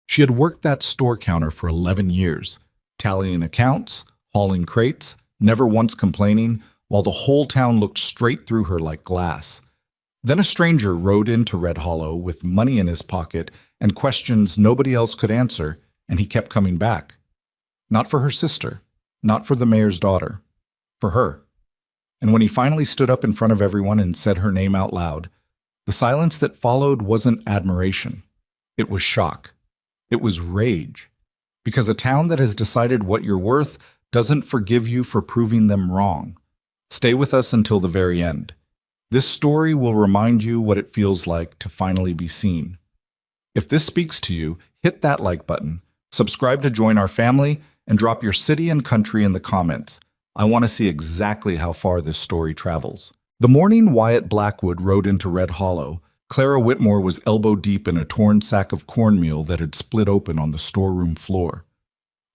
She had worked that store counter for 11 years, tallying accounts, hauling crates, never once complaining, while the whole town looked straight through her like glass. Then a stranger rode into Red Hollow with money in his pocket and questions nobody else could answer, and he kept coming back. Not for her sister, not for the mayor's daughter, for her. And when he finally stood up in front of everyone and said her name out loud, the silence that followed wasn't admiration. It was shock. It was rage. Because a town that has decided what you're worth doesn't forgive you for proving them wrong. Stay with us until the very end. This story will remind you what it feels like to finally be seen. If this speaks to you, hit that like button, subscribe to join our family, and drop your city and country in the comments. I want to see exactly how far this story travels. The morning Wyatt Blackwood rode into Red Hollow, Clara Whitmore was elbow-deep in a torn sack of cornmeal that had split open on the storeroom floor.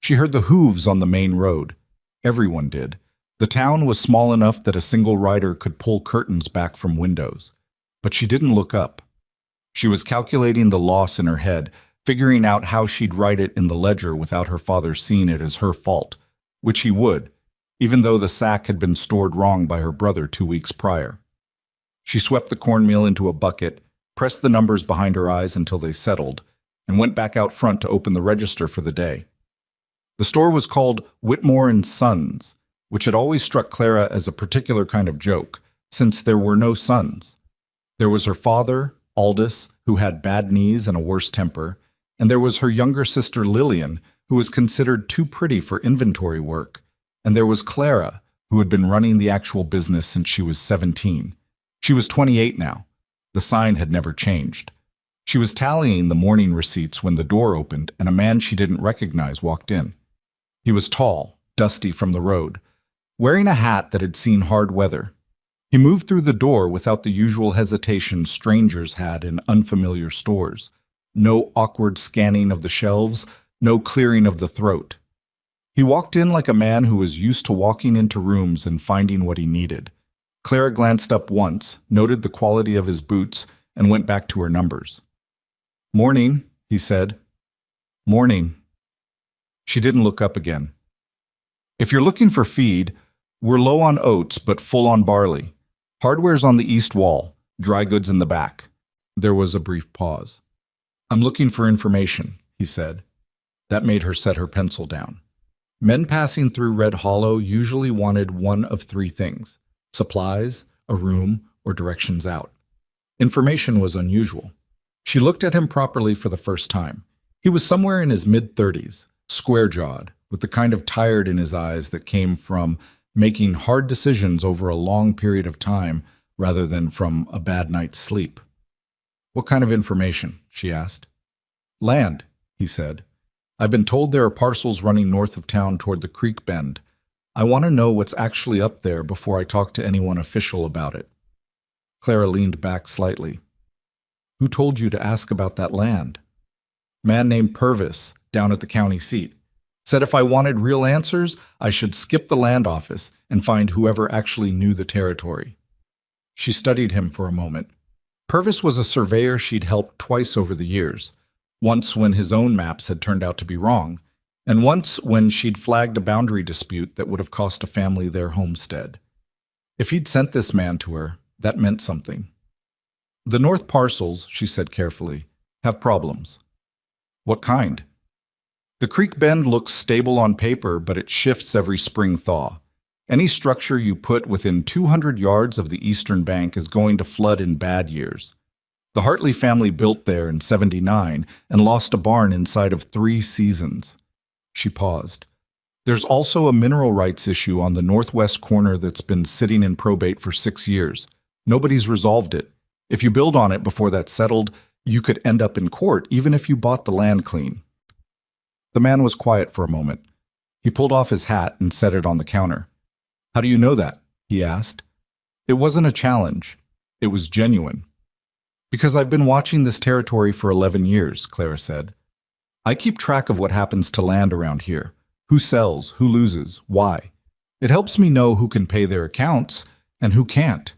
She heard the hooves on the main road. Everyone did. The town was small enough that a single rider could pull curtains back from windows. But she didn't look up. She was calculating the loss in her head, figuring out how she'd write it in the ledger without her father seeing it as her fault, which he would, even though the sack had been stored wrong by her brother 2 weeks prior. She swept the cornmeal into a bucket, pressed the numbers behind her eyes until they settled, and went back out front to open the register for the day. The store was called Whitmore and Sons, which had always struck Clara as a particular kind of joke, since there were no sons. There was her father, Aldous, who had bad knees and a worse temper, and there was her younger sister Lillian, who was considered too pretty for inventory work, and there was Clara, who had been running the actual business since she was 17. She was 28 now. The sign had never changed. She was tallying the morning receipts when the door opened and a man she didn't recognize walked in. He was tall, dusty from the road, wearing a hat that had seen hard weather. He moved through the door without the usual hesitation strangers had in unfamiliar stores. No awkward scanning of the shelves, no clearing of the throat. He walked in like a man who was used to walking into rooms and finding what he needed. Clara glanced up once, noted the quality of his boots, and went back to her numbers. "Morning," he said. "Morning." She didn't look up again. "If you're looking for feed, we're low on oats but full on barley. Hardware's on the east wall, dry goods in the back." There was a brief pause. "I'm looking for information," he said. That made her set her pencil down. Men passing through Red Hollow usually wanted one of three things: supplies, a room, or directions out. Information was unusual. She looked at him properly for the first time. He was somewhere in his mid-30s, square-jawed, with the kind of tired in his eyes that came from making hard decisions over a long period of time rather than from a bad night's sleep. "What kind of information?" she asked. "Land," he said. "I've been told there are parcels running north of town toward the creek bend. I want to know what's actually up there before I talk to anyone official about it." Clara leaned back slightly. "Who told you to ask about that land?" "Man named Purvis, down at the county seat. Said if I wanted real answers, I should skip the land office and find whoever actually knew the territory." She studied him for a moment. Purvis was a surveyor she'd helped twice over the years, once when his own maps had turned out to be wrong, and once when she'd flagged a boundary dispute that would have cost a family their homestead. If he'd sent this man to her, that meant something. "The north parcels," she said carefully, "have problems." "What kind?" "The creek bend looks stable on paper, but it shifts every spring thaw. Any structure you put within 200 yards of the eastern bank is going to flood in bad years. The Hartley family built there in '79 and lost a barn inside of 3 seasons." She paused. "There's also a mineral rights issue on the northwest corner that's been sitting in probate for 6 years. Nobody's resolved it. If you build on it before that's settled, you could end up in court even if you bought the land clean." The man was quiet for a moment. He pulled off his hat and set it on the counter. "How do you know that?" he asked. It wasn't a challenge. It was genuine. "Because I've been watching this territory for 11 years, Clara said. "I keep track of what happens to land around here. Who sells, who loses, why. It helps me know who can pay their accounts and who can't."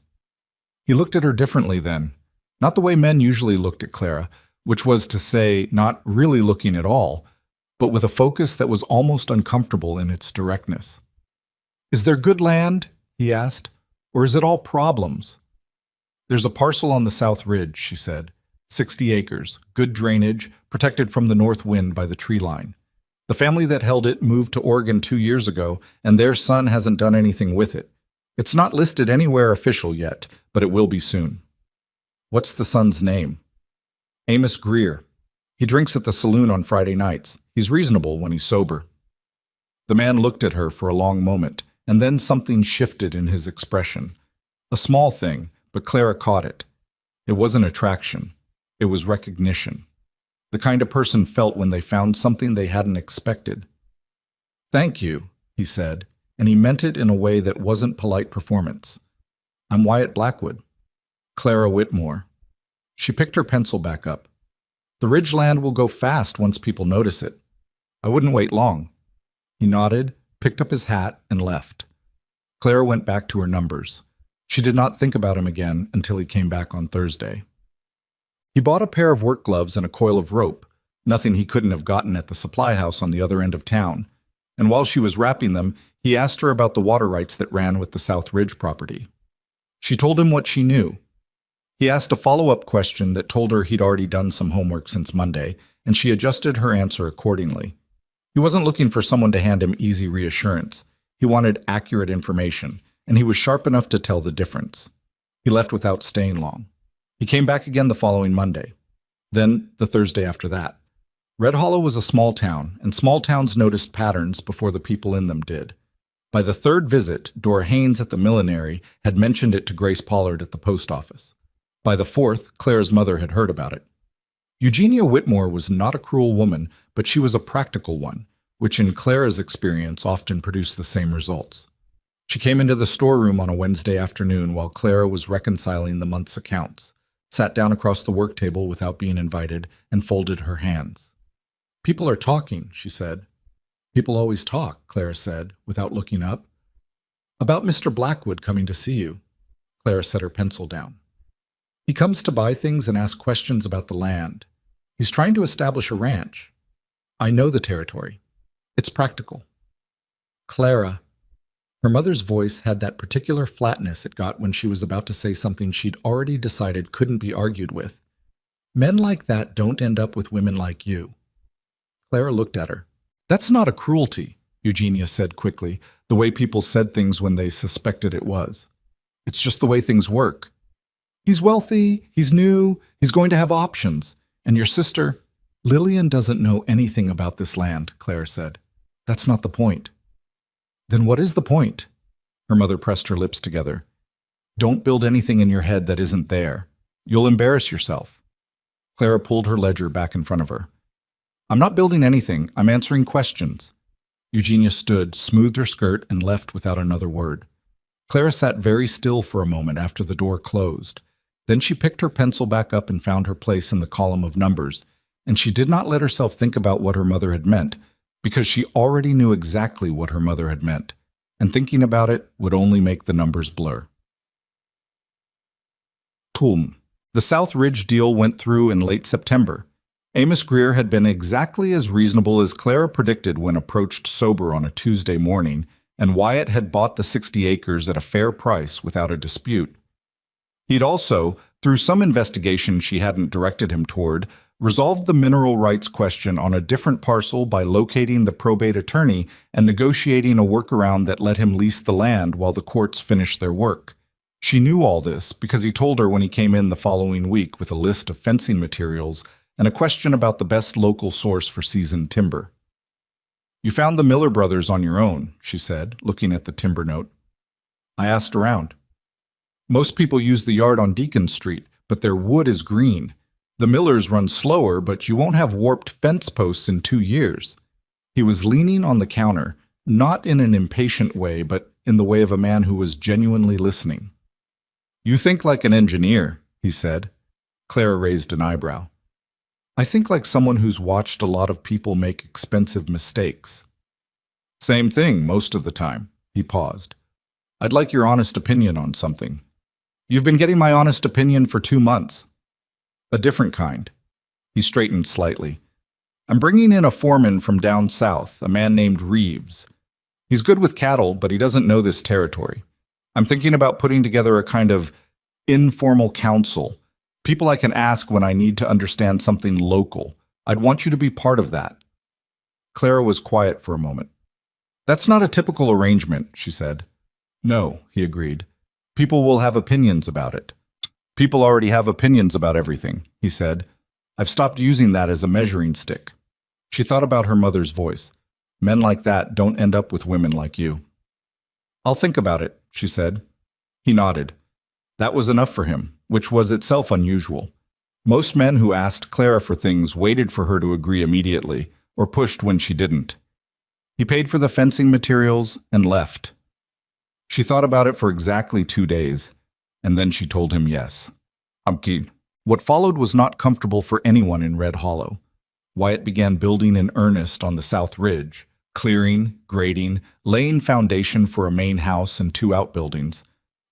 He looked at her differently then. Not the way men usually looked at Clara, which was to say, not really looking at all, but with a focus that was almost uncomfortable in its directness. "Is there good land?" he asked, "or is it all problems?" "There's a parcel on the South Ridge," she said. 60 acres, good drainage, protected from the north wind by the tree line. The family that held it moved to Oregon 2 years ago, and their son hasn't done anything with it. It's not listed anywhere official yet, but it will be soon." "What's the son's name?" "Amos Greer. He drinks at the saloon on Friday nights. He's reasonable when he's sober." The man looked at her for a long moment, and then something shifted in his expression. A small thing, but Clara caught it. It wasn't attraction. It was recognition. The kind a person felt when they found something they hadn't expected. "Thank you," he said, and he meant it in a way that wasn't polite performance. "I'm Wyatt Blackwood." "Clara Whitmore." She picked her pencil back up. "The ridgeland will go fast once people notice it. I wouldn't wait long." He nodded, picked up his hat, and left. Clara went back to her numbers. She did not think about him again until he came back on Thursday. He bought a pair of work gloves and a coil of rope, nothing he couldn't have gotten at the supply house on the other end of town. And while she was wrapping them, he asked her about the water rights that ran with the South Ridge property. She told him what she knew. He asked a follow-up question that told her he'd already done some homework since Monday, and she adjusted her answer accordingly. He wasn't looking for someone to hand him easy reassurance. He wanted accurate information, and he was sharp enough to tell the difference. He left without staying long. He came back again the following Monday. Then the Thursday after that. Red Hollow was a small town, and small towns noticed patterns before the people in them did. By the third visit, Dora Haynes at the millinery had mentioned it to Grace Pollard at the post office. By the fourth, Clara's mother had heard about it. Eugenia Whitmore was not a cruel woman, but she was a practical one, which in Clara's experience often produced the same results. She came into the storeroom on a Wednesday afternoon while Clara was reconciling the month's accounts, sat down across the work table without being invited, and folded her hands. "People are talking," she said. "People always talk," Clara said, without looking up. "About Mr. Blackwood coming to see you." Clara set her pencil down. "He comes to buy things and ask questions about the land. He's trying to establish a ranch. I know the territory. It's practical." "Clara." Her mother's voice had that particular flatness it got when she was about to say something she'd already decided couldn't be argued with. "Men like that don't end up with women like you." Clara looked at her. "That's not a cruelty," Eugenia said quickly, the way people said things when they suspected it was. "It's just the way things work. He's wealthy, he's new, he's going to have options. And your sister—" "Lillian doesn't know anything about this land," Clara said. "That's not the point." "Then what is the point?" Her mother pressed her lips together. "Don't build anything in your head that isn't there. You'll embarrass yourself." Clara pulled her ledger back in front of her. "I'm not building anything. I'm answering questions." Eugenia stood, smoothed her skirt, and left without another word. Clara sat very still for a moment after the door closed. Then she picked her pencil back up and found her place in the column of numbers, and she did not let herself think about what her mother had meant, because she already knew exactly what her mother had meant, and thinking about it would only make the numbers blur. Tulm. The South Ridge deal went through in late September. Amos Greer had been exactly as reasonable as Clara predicted when approached sober on a Tuesday morning, and Wyatt had bought the 60 acres at a fair price without a dispute. He'd also, through some investigation she hadn't directed him toward, resolved the mineral rights question on a different parcel by locating the probate attorney and negotiating a workaround that let him lease the land while the courts finished their work. She knew all this because he told her when he came in the following week with a list of fencing materials and a question about the best local source for seasoned timber. "You found the Miller brothers on your own," she said, looking at the timber note. "I asked around. Most people use the yard on Deacon Street, but their wood is green. The Millers run slower, but you won't have warped fence posts in 2 years." He was leaning on the counter, not in an impatient way, but in the way of a man who was genuinely listening. "You think like an engineer," he said. Clara raised an eyebrow. "I think like someone who's watched a lot of people make expensive mistakes." "Same thing most of the time." He paused. "I'd like your honest opinion on something." "You've been getting my honest opinion for 2 months." "A different kind." He straightened slightly. I'm bringing in a foreman from down south, a man named Reeves. He's good with cattle, but he doesn't know this territory. I'm thinking about putting together a kind of informal council. People I can ask when I need to understand something local. I'd want you to be part of that. Clara was quiet for a moment. That's not a typical arrangement, she said. No, he agreed. People will have opinions about it. People already have opinions about everything, he said. I've stopped using that as a measuring stick. She thought about her mother's voice. Men like that don't end up with women like you. I'll think about it, she said. He nodded. That was enough for him, which was itself unusual. Most men who asked Clara for things waited for her to agree immediately, or pushed when she didn't. He paid for the fencing materials and left. She thought about it for exactly 2 days, and then she told him yes. I'm keen. What followed was not comfortable for anyone in Red Hollow. Wyatt began building in earnest on the South Ridge, clearing, grading, laying foundation for a main house and 2 outbuildings,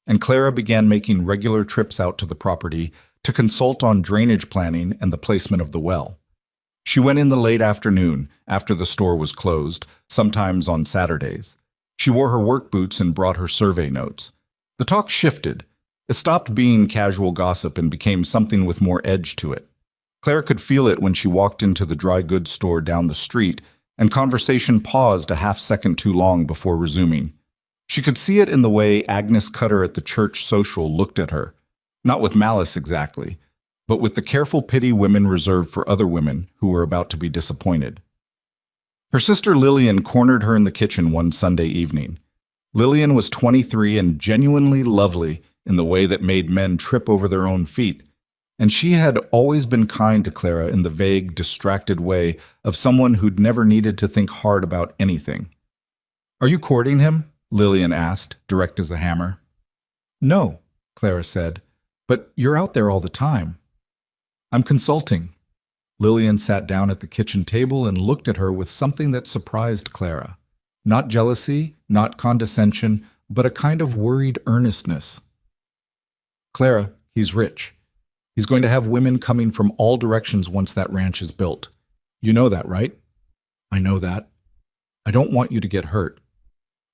and Clara began making regular trips out to the property to consult on drainage planning and the placement of the well. She went in the late afternoon, after the store was closed, sometimes on Saturdays. She wore her work boots and brought her survey notes. The talk shifted. It stopped being casual gossip and became something with more edge to it. Clara could feel it when she walked into the dry goods store down the street, and conversation paused a half-second too long before resuming. She could see it in the way Agnes Cutter at the church social looked at her, not with malice exactly, but with the careful pity women reserve for other women who were about to be disappointed. Her sister Lillian cornered her in the kitchen one Sunday evening. Lillian was 23 and genuinely lovely in the way that made men trip over their own feet, and she had always been kind to Clara in the vague, distracted way of someone who'd never needed to think hard about anything. Are you courting him? Lillian asked, direct as a hammer. No, Clara said, but you're out there all the time. I'm consulting. Lillian sat down at the kitchen table and looked at her with something that surprised Clara. Not jealousy, not condescension, but a kind of worried earnestness. Clara, he's rich. He's going to have women coming from all directions once that ranch is built. You know that, right? I know that. I don't want you to get hurt.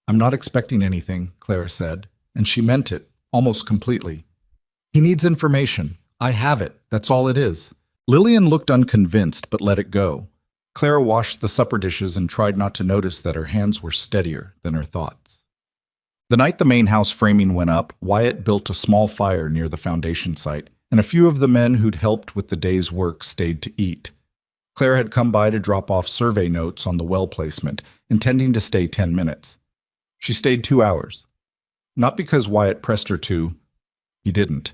I'm not expecting anything, Clara said, and she meant it, almost completely. He needs information. I have it. That's all it is. Lillian looked unconvinced, but let it go. Clara washed the supper dishes and tried not to notice that her hands were steadier than her thoughts. The night the main house framing went up, Wyatt built a small fire near the foundation site, and a few of the men who'd helped with the day's work stayed to eat. Clara had come by to drop off survey notes on the well placement, intending to stay 10 minutes. She stayed 2 hours. Not because Wyatt pressed her to. He didn't.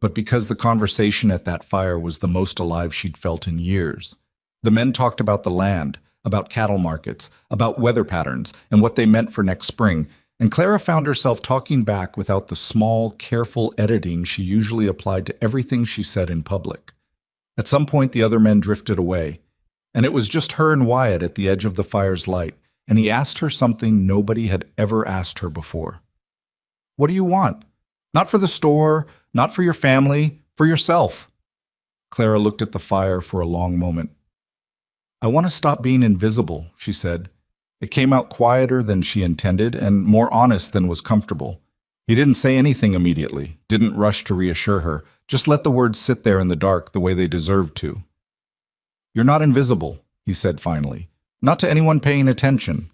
But because the conversation at that fire was the most alive she'd felt in years. The men talked about the land, about cattle markets, about weather patterns, and what they meant for next spring, and Clara found herself talking back without the small, careful editing she usually applied to everything she said in public. At some point, the other men drifted away, and it was just her and Wyatt at the edge of the fire's light, and he asked her something nobody had ever asked her before. What do you want? Not for the store, not for your family, for yourself. Clara looked at the fire for a long moment. I want to stop being invisible, she said. It came out quieter than she intended and more honest than was comfortable. He didn't say anything immediately, didn't rush to reassure her, just let the words sit there in the dark the way they deserved to. You're not invisible, he said finally, not to anyone paying attention.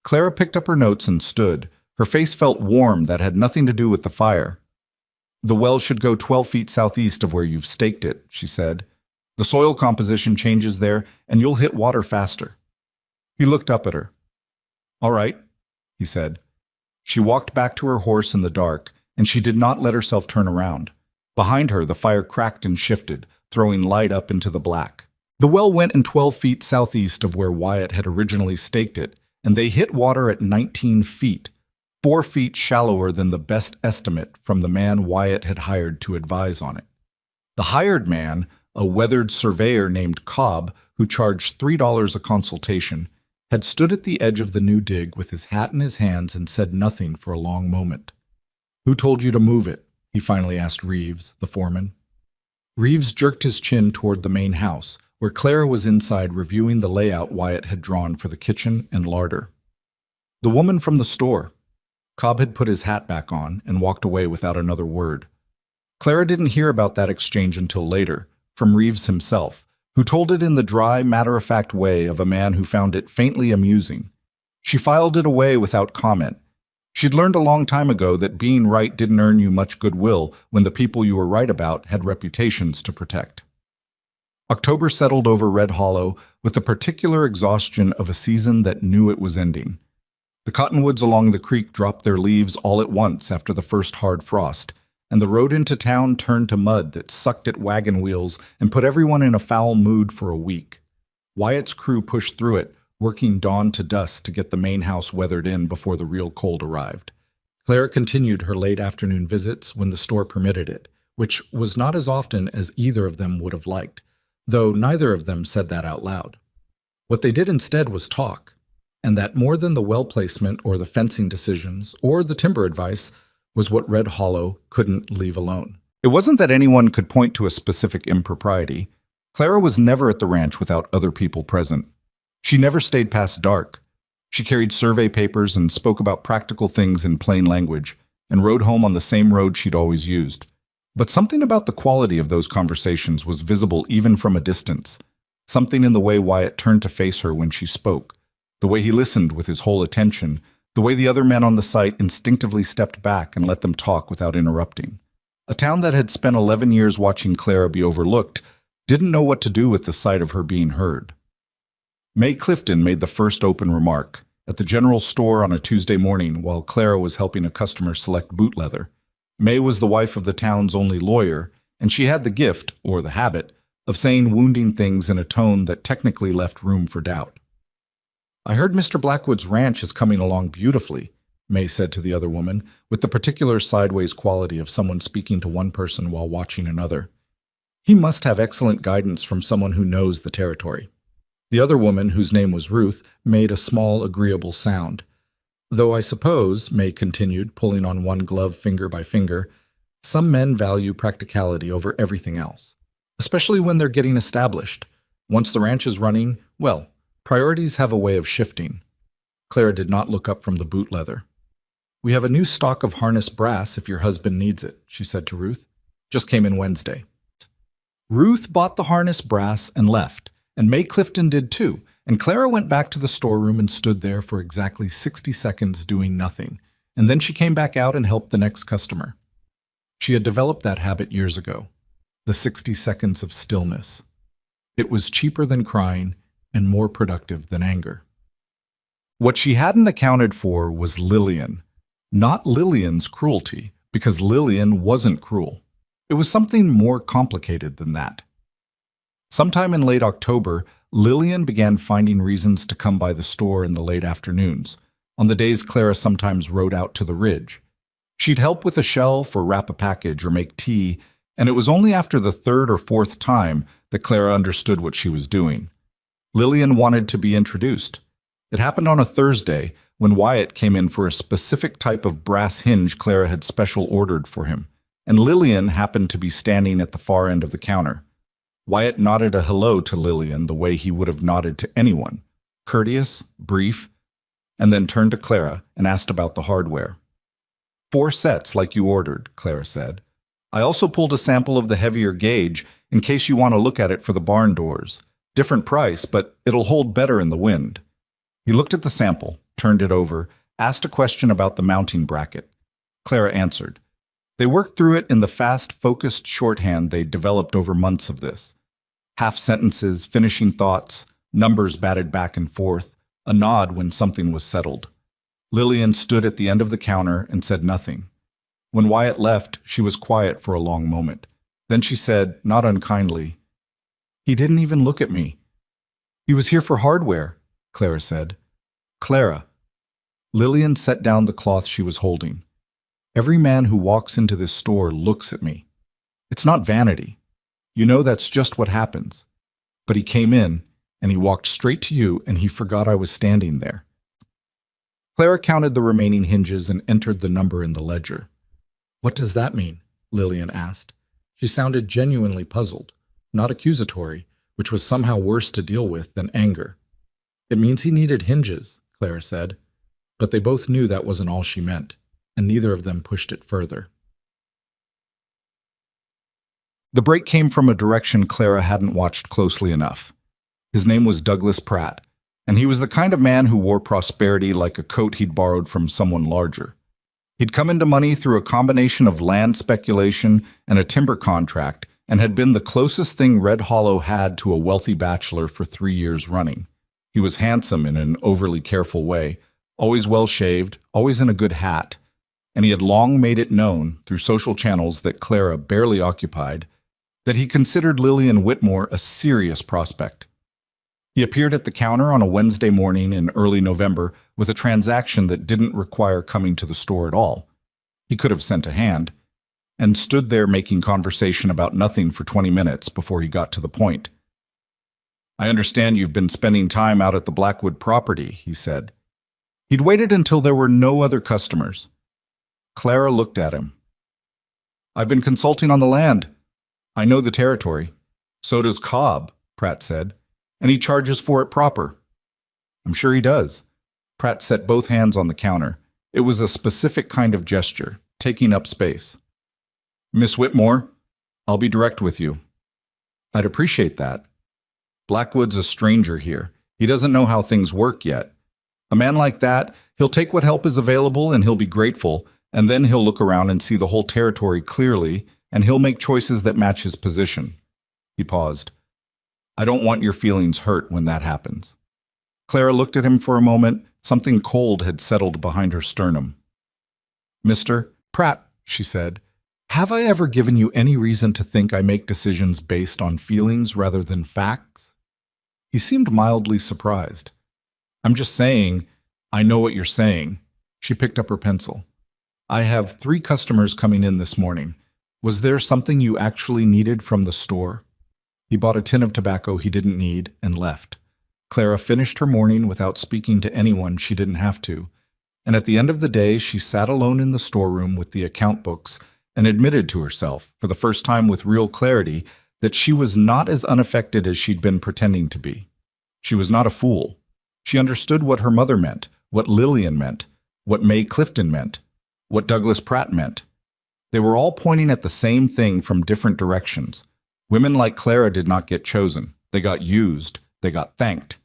Clara picked up her notes and stood. Her face felt warm that had nothing to do with the fire. The well should go 12 feet southeast of where you've staked it, she said. The soil composition changes there, and you'll hit water faster. He looked up at her. All right, he said. She walked back to her horse in the dark, and she did not let herself turn around. Behind her, the fire cracked and shifted, throwing light up into the black. The well went in 12 feet southeast of where Wyatt had originally staked it, and they hit water at 19 feet, 4 feet shallower than the best estimate from the man Wyatt had hired to advise on it. The hired man, a weathered surveyor named Cobb, who charged $3 a consultation, had stood at the edge of the new dig with his hat in his hands and said nothing for a long moment. Who told you to move it? He finally asked Reeves, the foreman. Reeves jerked his chin toward the main house, where Clara was inside reviewing the layout Wyatt had drawn for the kitchen and larder. The woman from the store. Cobb had put his hat back on and walked away without another word. Clara didn't hear about that exchange until later, from Reeves himself, who told it in the dry, matter-of-fact way of a man who found it faintly amusing. She filed it away without comment. She'd learned a long time ago that being right didn't earn you much goodwill when the people you were right about had reputations to protect. October settled over Red Hollow with the particular exhaustion of a season that knew it was ending. The cottonwoods along the creek dropped their leaves all at once after the first hard frost, and the road into town turned to mud that sucked at wagon wheels and put everyone in a foul mood for a week. Wyatt's crew pushed through it, working dawn to dusk to get the main house weathered in before the real cold arrived. Clara continued her late afternoon visits when the store permitted it, which was not as often as either of them would have liked, though neither of them said that out loud. What they did instead was talk, and that more than the well placement or the fencing decisions or the timber advice was what Red Hollow couldn't leave alone. It wasn't that anyone could point to a specific impropriety. Clara was never at the ranch without other people present. She never stayed past dark. She carried survey papers and spoke about practical things in plain language, and rode home on the same road she'd always used. But something about the quality of those conversations was visible even from a distance. Something in the way Wyatt turned to face her when she spoke, the way he listened with his whole attention, the way the other men on the site instinctively stepped back and let them talk without interrupting. A town that had spent 11 years watching Clara be overlooked didn't know what to do with the sight of her being heard. May Clifton made the first open remark, at the general store on a Tuesday morning while Clara was helping a customer select boot leather. May was the wife of the town's only lawyer, and she had the gift, or the habit, of saying wounding things in a tone that technically left room for doubt. "I heard Mr. Blackwood's ranch is coming along beautifully," May said to the other woman, with the particular sideways quality of someone speaking to one person while watching another. "He must have excellent guidance from someone who knows the territory." The other woman, whose name was Ruth, made a small, agreeable sound. "Though I suppose," May continued, pulling on one glove finger by finger, "some men value practicality over everything else, especially when they're getting established. Once the ranch is running, well, priorities have a way of shifting." Clara did not look up from the boot leather. "We have a new stock of harness brass if your husband needs it," she said to Ruth. "Just came in Wednesday." Ruth bought the harness brass and left, and May Clifton did too, and Clara went back to the storeroom and stood there for exactly 60 seconds doing nothing, and then she came back out and helped the next customer. She had developed that habit years ago, the 60 seconds of stillness. It was cheaper than crying and more productive than anger. What she hadn't accounted for was Lillian, not Lillian's cruelty, because Lillian wasn't cruel. It was something more complicated than that. Sometime in late October, Lillian began finding reasons to come by the store in the late afternoons, on the days Clara sometimes rode out to the ridge. She'd help with a shelf or wrap a package or make tea, and it was only after the third or fourth time that Clara understood what she was doing. Lillian wanted to be introduced. It happened on a Thursday when Wyatt came in for a specific type of brass hinge Clara had special ordered for him, and Lillian happened to be standing at the far end of the counter. Wyatt nodded a hello to Lillian the way he would have nodded to anyone, courteous, brief, and then turned to Clara and asked about the hardware. 4 sets like you ordered, Clara said. I also pulled a sample of the heavier gauge in case you want to look at it for the barn doors. Different price, but it'll hold better in the wind. He looked at the sample, turned it over, asked a question about the mounting bracket. Clara answered. They worked through it in the fast, focused shorthand they'd developed over months of this. Half sentences, finishing thoughts, numbers batted back and forth, a nod when something was settled. Lillian stood at the end of the counter and said nothing. When Wyatt left, she was quiet for a long moment. Then she said, not unkindly, "He didn't even look at me." "He was here for hardware," Clara said. "Clara." Lillian set down the cloth she was holding. "Every man who walks into this store looks at me. It's not vanity. You know that's just what happens. But he came in, and he walked straight to you, and he forgot I was standing there." Clara counted the remaining hinges and entered the number in the ledger. "What does that mean?" Lillian asked. She sounded genuinely puzzled, not accusatory, which was somehow worse to deal with than anger. It means he needed hinges, Clara said, but they both knew that wasn't all she meant, and neither of them pushed it further. The break came from a direction Clara hadn't watched closely enough. His name was Douglas Pratt, and he was the kind of man who wore prosperity like a coat he'd borrowed from someone larger. He'd come into money through a combination of land speculation and a timber contract, and had been the closest thing Red Hollow had to a wealthy bachelor for 3 years running. He was handsome in an overly careful way, always well-shaved, always in a good hat, and he had long made it known, through social channels that Clara barely occupied, that he considered Lillian Whitmore a serious prospect. He appeared at the counter on a Wednesday morning in early November with a transaction that didn't require coming to the store at all. He could have sent a hand, and stood there making conversation about nothing for 20 minutes before he got to the point. "I understand you've been spending time out at the Blackwood property," he said. He'd waited until there were no other customers. Clara looked at him. "I've been consulting on the land. I know the territory. So does Cobb," Pratt said, "and he charges for it proper." "I'm sure he does." Pratt set both hands on the counter. It was a specific kind of gesture, taking up space. "Miss Whitmore, I'll be direct with you." "I'd appreciate that. Blackwood's a stranger here. He doesn't know how things work yet. A man like that, he'll take what help is available and he'll be grateful, and then he'll look around and see the whole territory clearly, and he'll make choices that match his position." He paused. "I don't want your feelings hurt when that happens." Clara looked at him for a moment. Something cold had settled behind her sternum. "Mr. Pratt," she said, "have I ever given you any reason to think I make decisions based on feelings rather than facts?" He seemed mildly surprised. "I'm just saying, I know what you're saying." She picked up her pencil. "I have 3 customers coming in this morning. Was there something you actually needed from the store?" He bought a tin of tobacco he didn't need and left. Clara finished her morning without speaking to anyone she didn't have to, and at the end of the day she sat alone in the storeroom with the account books and admitted to herself, for the first time with real clarity, that she was not as unaffected as she'd been pretending to be. She was not a fool. She understood what her mother meant, what Lillian meant, what May Clifton meant, what Douglas Pratt meant. They were all pointing at the same thing from different directions. Women like Clara did not get chosen. They got used. They got thanked.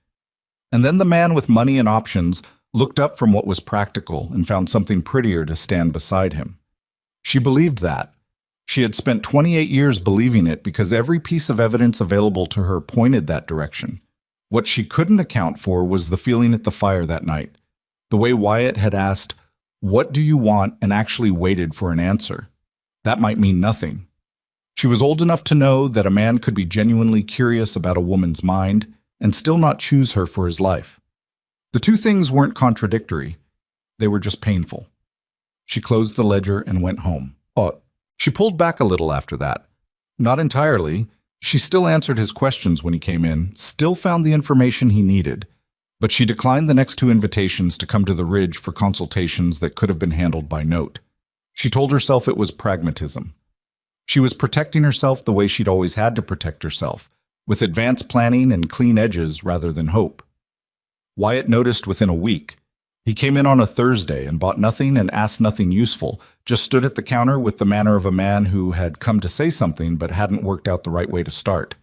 And then the man with money and options looked up from what was practical and found something prettier to stand beside him. She believed that. She had spent 28 years believing it because every piece of evidence available to her pointed that direction. What she couldn't account for was the feeling at the fire that night, the way Wyatt had asked, "What do you want?" and actually waited for an answer. That might mean nothing. She was old enough to know that a man could be genuinely curious about a woman's mind and still not choose her for his life. The two things weren't contradictory. They were just painful. She closed the ledger and went home. She pulled back a little after that. Not entirely. She still answered his questions when he came in, still found the information he needed, but she declined the next 2 invitations to come to the Ridge for consultations that could have been handled by note. She told herself it was pragmatism. She was protecting herself the way she'd always had to protect herself, with advanced planning and clean edges rather than hope. Wyatt noticed within a week. He came in on a Thursday and bought nothing and asked nothing useful, just stood at the counter with the manner of a man who had come to say something but hadn't worked out the right way to start.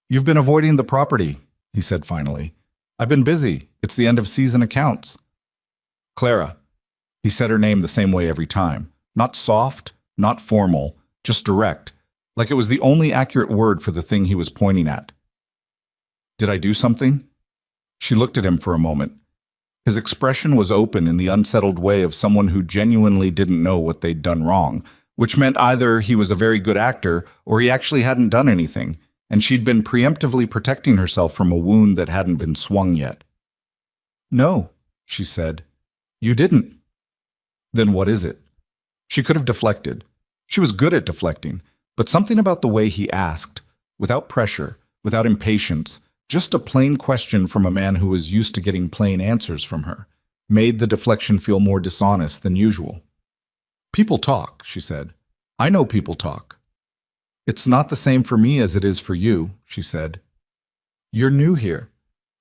"You've been avoiding the property," he said finally. "I've been busy. It's the end of season accounts." "Clara." He said her name the same way every time. Not soft, not formal, just direct, like it was the only accurate word for the thing he was pointing at. "Did I do something?" She looked at him for a moment. His expression was open in the unsettled way of someone who genuinely didn't know what they'd done wrong, which meant either he was a very good actor or he actually hadn't done anything, and she'd been preemptively protecting herself from a wound that hadn't been swung yet. "No," she said. "You didn't." "Then what is it?" She could have deflected. She was good at deflecting, but something about the way he asked, without pressure, without impatience, just a plain question from a man who was used to getting plain answers from her, made the deflection feel more dishonest than usual. "People talk," she said. "I know people talk." It's not the same for me as it is for you, she said. You're new here.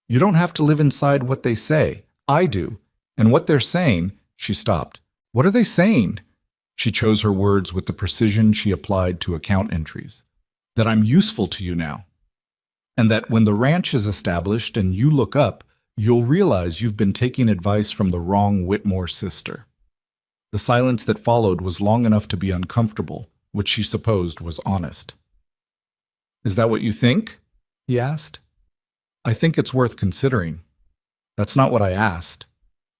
You don't have to live inside what they say. I do. And what they're saying, she stopped. What are they saying? She chose her words with the precision she applied to account entries. That I'm useful to you now. And that when the ranch is established and you look up, you'll realize you've been taking advice from the wrong Whitmore sister. The silence that followed was long enough to be uncomfortable, which she supposed was honest. Is that what you think? He asked. I think it's worth considering. That's not what I asked.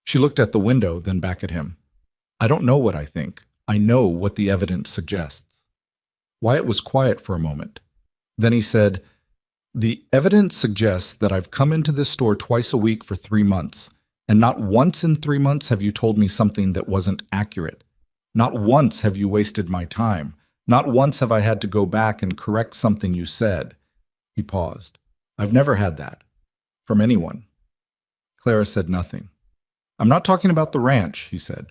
She looked at the window, then back at him. I don't know what I think. I know what the evidence suggests. Wyatt was quiet for a moment. Then he said, The evidence suggests that I've come into this store twice a week for 3 months, and not once in 3 months have you told me something that wasn't accurate. Not once have you wasted my time. Not once have I had to go back and correct something you said. He paused. I've never had that. From anyone. Clara said nothing. I'm not talking about the ranch, he said.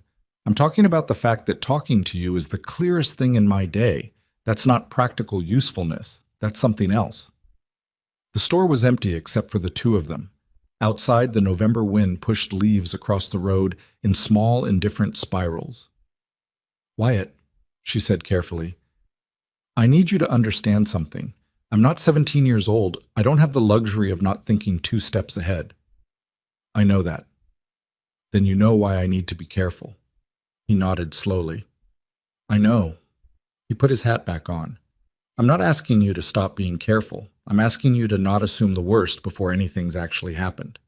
I'm talking about the fact that talking to you is the clearest thing in my day. That's not practical usefulness. That's something else. The store was empty except for the two of them. Outside, the November wind pushed leaves across the road in small, indifferent spirals. Wyatt, she said carefully, I need you to understand something. I'm not 17 years old. I don't have the luxury of not thinking 2 steps ahead. I know that. Then you know why I need to be careful. He nodded slowly. I know. He put his hat back on. I'm not asking you to stop being careful. I'm asking you to not assume the worst before anything's actually happened.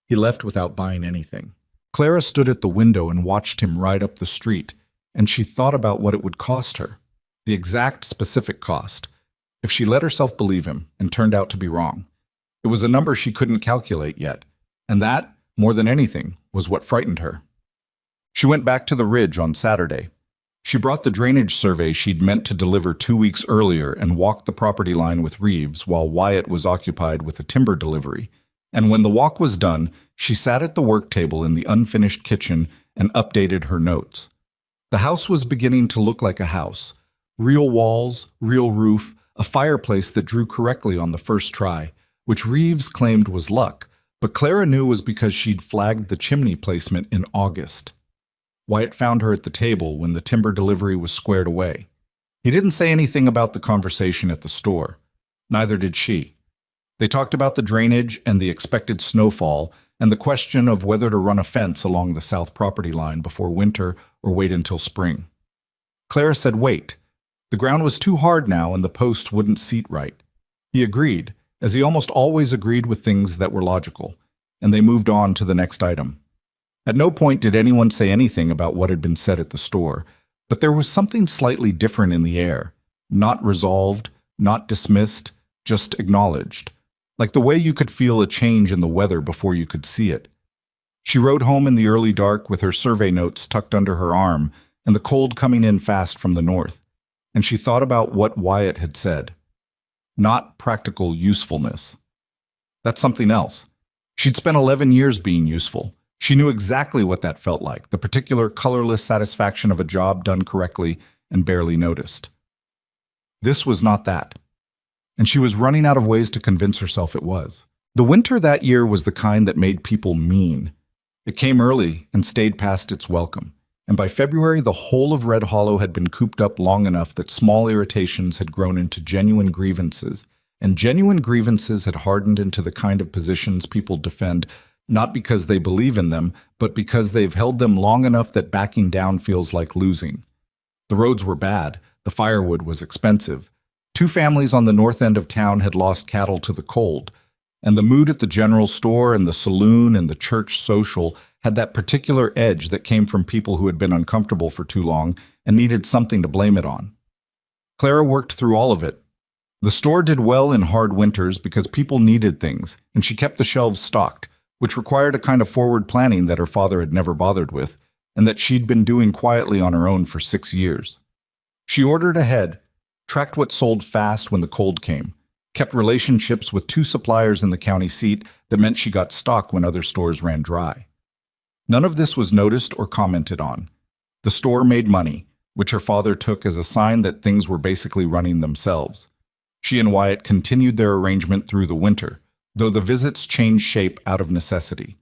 He left without buying anything. Clara stood at the window and watched him ride up the street, and she thought about what it would cost her, the exact specific cost, if she let herself believe him and turned out to be wrong. It was a number she couldn't calculate yet, and that, more than anything, was what frightened her. She went back to the ridge on Saturday. She brought the drainage survey she'd meant to deliver 2 weeks earlier and walked the property line with Reeves while Wyatt was occupied with a timber delivery. And when the walk was done, she sat at the work table in the unfinished kitchen and updated her notes. The house was beginning to look like a house. Real walls, real roof, a fireplace that drew correctly on the first try, which Reeves claimed was luck, but Clara knew was because she'd flagged the chimney placement in August. Wyatt found her at the table when the timber delivery was squared away. He didn't say anything about the conversation at the store. Neither did she. They talked about the drainage and the expected snowfall and the question of whether to run a fence along the south property line before winter or wait until spring. Clara said wait. The ground was too hard now and the posts wouldn't seat right. He agreed, as he almost always agreed with things that were logical, and they moved on to the next item. At no point did anyone say anything about what had been said at the store, but there was something slightly different in the air, not resolved, not dismissed, just acknowledged, like the way you could feel a change in the weather before you could see it. She rode home in the early dark with her survey notes tucked under her arm and the cold coming in fast from the north, and she thought about what Wyatt had said. Not practical usefulness. That's something else. She'd spent 11 years being useful. She knew exactly what that felt like, the particular colorless satisfaction of a job done correctly and barely noticed. This was not that. And she was running out of ways to convince herself it was. The winter that year was the kind that made people mean. It came early and stayed past its welcome. And by February, the whole of Red Hollow had been cooped up long enough that small irritations had grown into genuine grievances, and genuine grievances had hardened into the kind of positions people defend, not because they believe in them, but because they've held them long enough that backing down feels like losing. The roads were bad, the firewood was expensive. 2 families on the north end of town had lost cattle to the cold, and the mood at the general store and the saloon and the church social had that particular edge that came from people who had been uncomfortable for too long and needed something to blame it on. Clara worked through all of it. The store did well in hard winters because people needed things, and she kept the shelves stocked, which required a kind of forward planning that her father had never bothered with, and that she'd been doing quietly on her own for 6 years. She ordered ahead, tracked what sold fast when the cold came, kept relationships with 2 suppliers in the county seat that meant she got stock when other stores ran dry. None of this was noticed or commented on. The store made money, which her father took as a sign that things were basically running themselves. She and Wyatt continued their arrangement through the winter, though the visits changed shape out of necessity.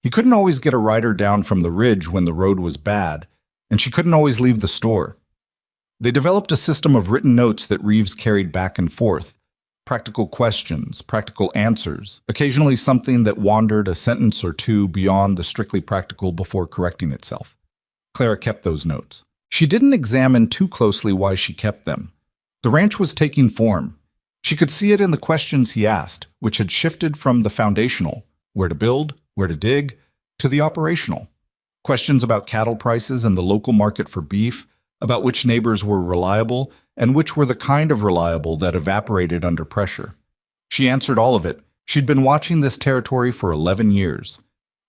He couldn't always get a rider down from the ridge when the road was bad, and she couldn't always leave the store. They developed a system of written notes that Reeves carried back and forth. Practical questions, practical answers, occasionally something that wandered a sentence or two beyond the strictly practical before correcting itself. Clara kept those notes. She didn't examine too closely why she kept them. The ranch was taking form. She could see it in the questions he asked, which had shifted from the foundational, where to build, where to dig, to the operational. Questions about cattle prices and the local market for beef, about which neighbors were reliable and which were the kind of reliable that evaporated under pressure. She answered all of it. She'd been watching this territory for 11 years.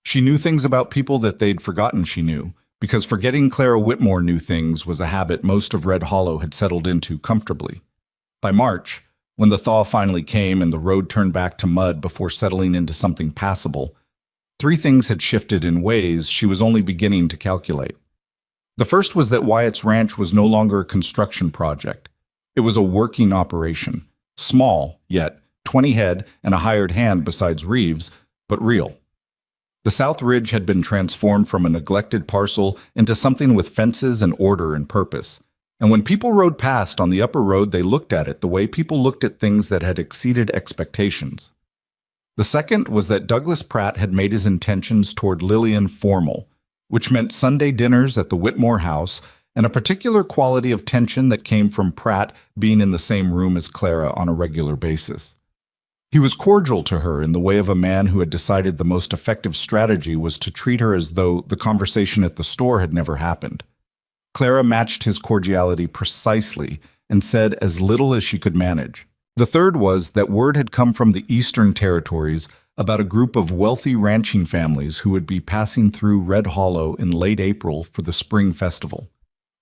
She knew things about people that they'd forgotten she knew, because forgetting Clara Whitmore knew things was a habit most of Red Hollow had settled into comfortably. By March, when the thaw finally came and the road turned back to mud before settling into something passable, 3 things had shifted in ways she was only beginning to calculate. The first was that Wyatt's ranch was no longer a construction project. It was a working operation, small, yet 20 head and a hired hand besides Reeves, but real. The South Ridge had been transformed from a neglected parcel into something with fences and order and purpose. And when people rode past on the upper road, they looked at it the way people looked at things that had exceeded expectations. The second was that Douglas Pratt had made his intentions toward Lillian formal, which meant Sunday dinners at the Whitmore house and a particular quality of tension that came from Pratt being in the same room as Clara on a regular basis. He was cordial to her in the way of a man who had decided the most effective strategy was to treat her as though the conversation at the store had never happened. Clara matched his cordiality precisely and said as little as she could manage. The third was that word had come from the Eastern Territories about a group of wealthy ranching families who would be passing through Red Hollow in late April for the spring festival.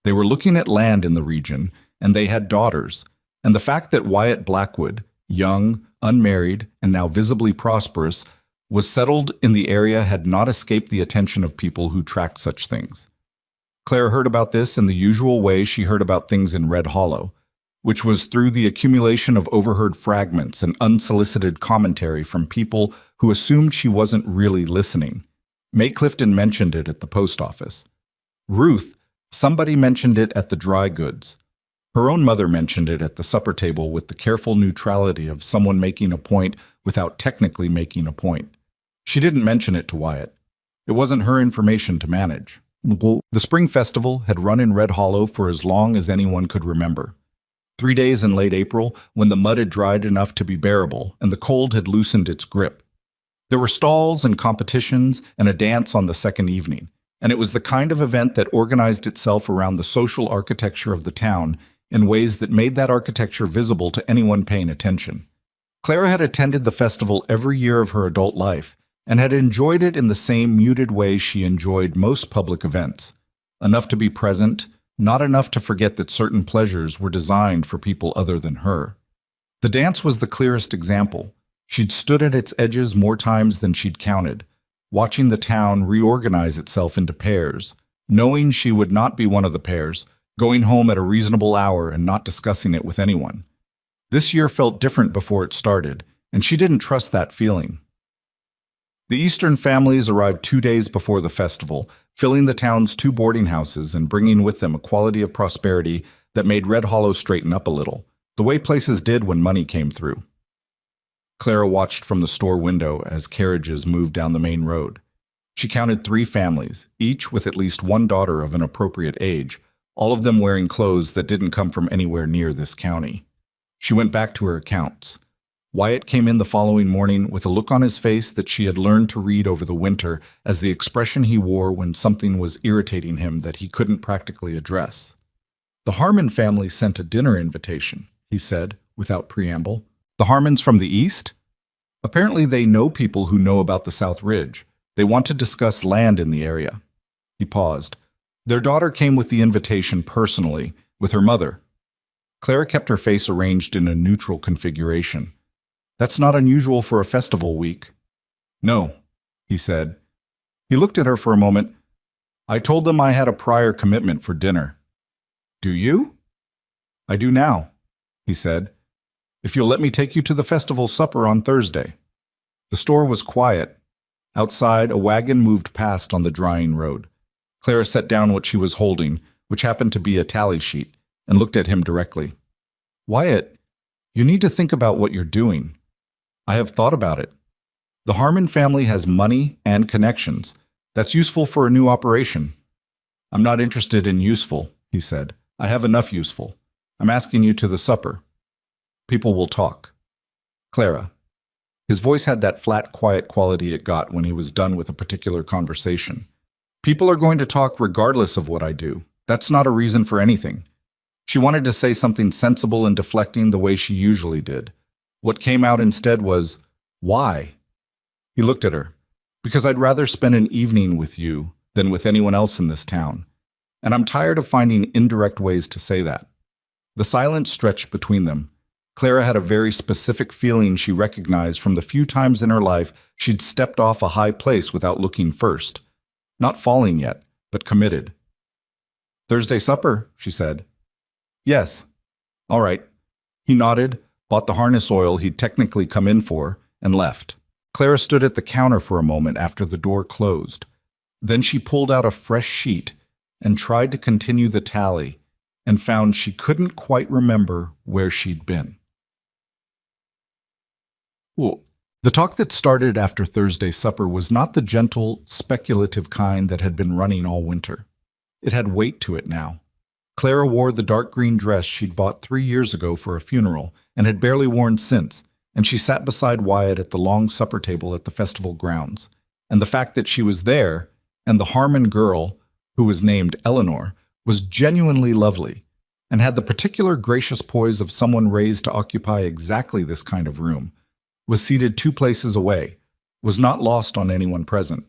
They were looking at land in the region, and they had daughters, and the fact that Wyatt Blackwood, young, unmarried, and now visibly prosperous, was settled in the area had not escaped the attention of people who tracked such things. Clara heard about this in the usual way she heard about things in Red Hollow, which was through the accumulation of overheard fragments and unsolicited commentary from people who assumed she wasn't really listening. May Clifton mentioned it at the post office. Ruth, somebody mentioned it at the dry goods. Her own mother mentioned it at the supper table with the careful neutrality of someone making a point without technically making a point. She didn't mention it to Wyatt. It wasn't her information to manage. The spring festival had run in Red Hollow for as long as anyone could remember. 3 days in late April, when the mud had dried enough to be bearable and the cold had loosened its grip. There were stalls and competitions and a dance on the second evening, and it was the kind of event that organized itself around the social architecture of the town in ways that made that architecture visible to anyone paying attention. Clara had attended the festival every year of her adult life and had enjoyed it in the same muted way she enjoyed most public events, enough to be present, not enough to forget that certain pleasures were designed for people other than her. The dance was the clearest example. She'd stood at its edges more times than she'd counted, watching the town reorganize itself into pairs, knowing she would not be one of the pairs, going home at a reasonable hour and not discussing it with anyone. This year felt different before it started, and she didn't trust that feeling. The Eastern families arrived 2 days before the festival, filling the town's 2 boarding houses and bringing with them a quality of prosperity that made Red Hollow straighten up a little, the way places did when money came through. Clara watched from the store window as carriages moved down the main road. She counted 3 families, each with at least one daughter of an appropriate age, all of them wearing clothes that didn't come from anywhere near this county. She went back to her accounts. Wyatt came in the following morning with a look on his face that she had learned to read over the winter as the expression he wore when something was irritating him that he couldn't practically address. "The Harmon family sent a dinner invitation," he said, without preamble. "The Harmons from the East? Apparently they know people who know about the South Ridge. They want to discuss land in the area." He paused. "Their daughter came with the invitation personally, with her mother." Clara kept her face arranged in a neutral configuration. "That's not unusual for a festival week." "No," he said. He looked at her for a moment. "I told them I had a prior commitment for dinner." Do you? I do now, he said. If you'll let me take you to the festival supper on Thursday. The store was quiet. Outside, a wagon moved past on the drying road. Clara set down what she was holding, which happened to be a tally sheet, and looked at him directly. Wyatt, you need to think about what you're doing. I have thought about it. The Harmon family has money and connections. That's useful for a new operation. I'm not interested in useful, he said. I have enough useful. I'm asking you to the supper. People will talk. Clara. His voice had that flat, quiet quality it got when he was done with a particular conversation. People are going to talk regardless of what I do. That's not a reason for anything. She wanted to say something sensible and deflecting the way she usually did. What came out instead was, why? He looked at her. Because I'd rather spend an evening with you than with anyone else in this town. And I'm tired of finding indirect ways to say that. The silence stretched between them. Clara had a very specific feeling she recognized from the few times in her life she'd stepped off a high place without looking first. Not falling yet, but committed. Thursday supper, she said. Yes. All right. He nodded, bought the harness oil he'd technically come in for, and left. Clara stood at the counter for a moment after the door closed. Then she pulled out a fresh sheet and tried to continue the tally, and found she couldn't quite remember where she'd been. The talk that started after Thursday supper was not the gentle, speculative kind that had been running all winter. It had weight to it now. Clara wore the dark green dress she'd bought 3 years ago for a funeral and had barely worn since, and she sat beside Wyatt at the long supper table at the festival grounds. And the fact that she was there, and the Harmon girl, who was named Eleanor, was genuinely lovely, and had the particular gracious poise of someone raised to occupy exactly this kind of room, was seated 2 places away, was not lost on anyone present.